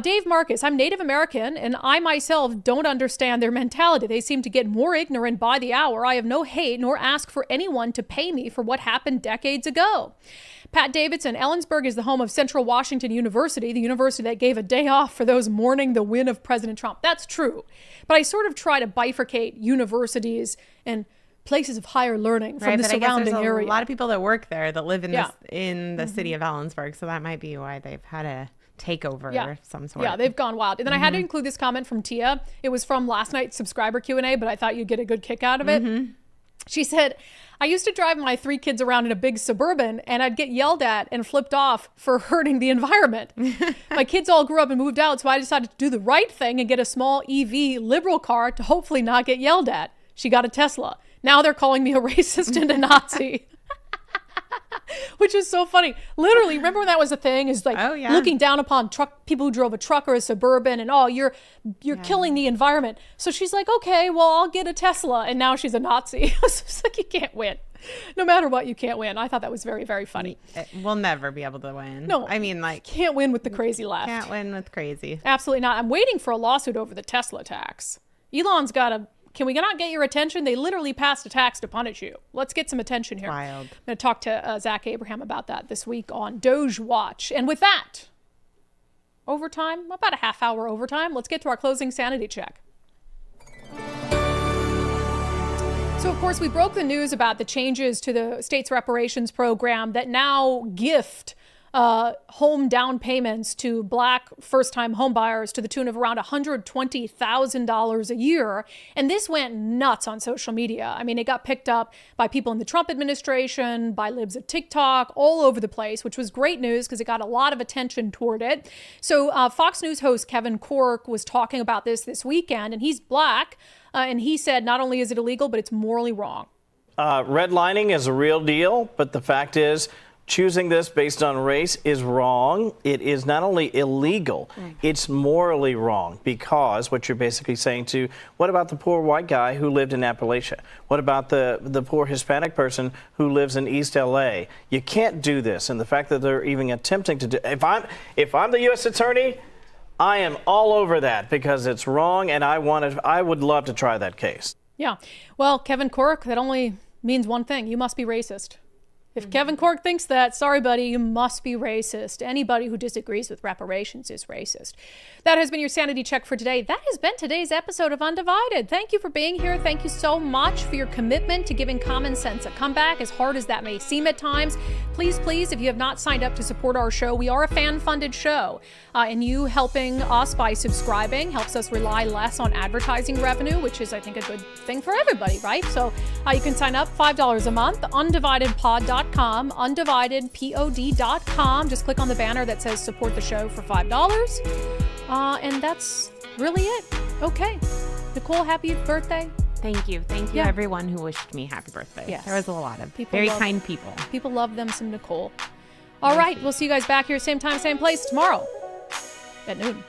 Dave Marcus, I'm Native American, and I myself don't understand their mentality. They seem to get more ignorant by the hour. I have no hate nor ask for anyone to pay me for what happened decades ago. Pat Davidson, Ellensburg is the home of Central Washington University, the university that gave a day off for those mourning the win of President Trump. That's true. But I sort of try to bifurcate universities and places of higher learning from the surrounding area. A lot of people that work there that live in the city of Ellensburg, so that might be why they've had a takeover of some sort. Yeah, they've gone wild. And then I had to include this comment from Tia. It was from last night's subscriber Q&A, but I thought you'd get a good kick out of it. She said, I used to drive my 3 kids around in a big Suburban, and I'd get yelled at and flipped off for hurting the environment. My kids all grew up and moved out, so I decided to do the right thing and get a small EV liberal car to hopefully not get yelled at. She got a Tesla. Now they're calling me a racist and a Nazi. Which is so funny. Literally, remember when that was a thing? Is like looking down upon people who drove a truck or a Suburban, and you're killing the environment. So she's like, okay, well, I'll get a Tesla, and now she's a Nazi. It's like, you can't win. No matter what, you can't win. I thought that was very, very funny. We'll never be able to win. No, I mean, like, can't win with the crazy left. Can't win with crazy. Absolutely not. I'm waiting for a lawsuit over the Tesla tax. Elon's got a. Can we not get your attention? They literally passed a tax to punish you. Let's get some attention here. Wild. I'm going to talk to Zach Abraham about that this week on Doge Watch. And with that, overtime, about a half-hour overtime. Let's get to our closing sanity check. So, of course, we broke the news about the changes to the state's reparations program that now gift home down payments to Black first-time home buyers to the tune of around $120,000 a year. And this went nuts on social media. I mean, it got picked up by people in the Trump administration, by libs of TikTok, all over the place, which was great news because it got a lot of attention toward it. So Fox News host Kevin Corke was talking about this weekend, and he's Black, and he said not only is it illegal, but it's morally wrong. Redlining is a real deal, but the fact is, choosing this based on race is wrong. It is not only illegal, it's morally wrong, because what you're basically saying to, what about the poor white guy who lived in Appalachia? What about the poor Hispanic person who lives in East LA? You can't do this. And the fact that they're even attempting to do, if I'm the U.S. attorney, I am all over that because it's wrong, and I would love to try that case. Yeah. Well, Kevin Corke, that only means one thing. You must be racist. If Kevin Corke thinks that, sorry, buddy, you must be racist. Anybody who disagrees with reparations is racist. That has been your Sanity Check for today. That has been today's episode of Undivided. Thank you for being here. Thank you so much for your commitment to giving common sense a comeback, as hard as that may seem at times. Please, if you have not signed up to support our show, we are a fan-funded show. And you helping us by subscribing helps us rely less on advertising revenue, which is, I think, a good thing for everybody, right? So you can sign up $5 a month, undividedpod.com, undividedpod.com. Just click on the banner that says support the show for $5. And that's really it. Okay. Nicole, happy birthday. Thank you. Thank you, everyone who wished me happy birthday. Yes. There was a lot of very kind people. People love them some Nicole. All right. We'll see you guys back here same time, same place tomorrow at noon.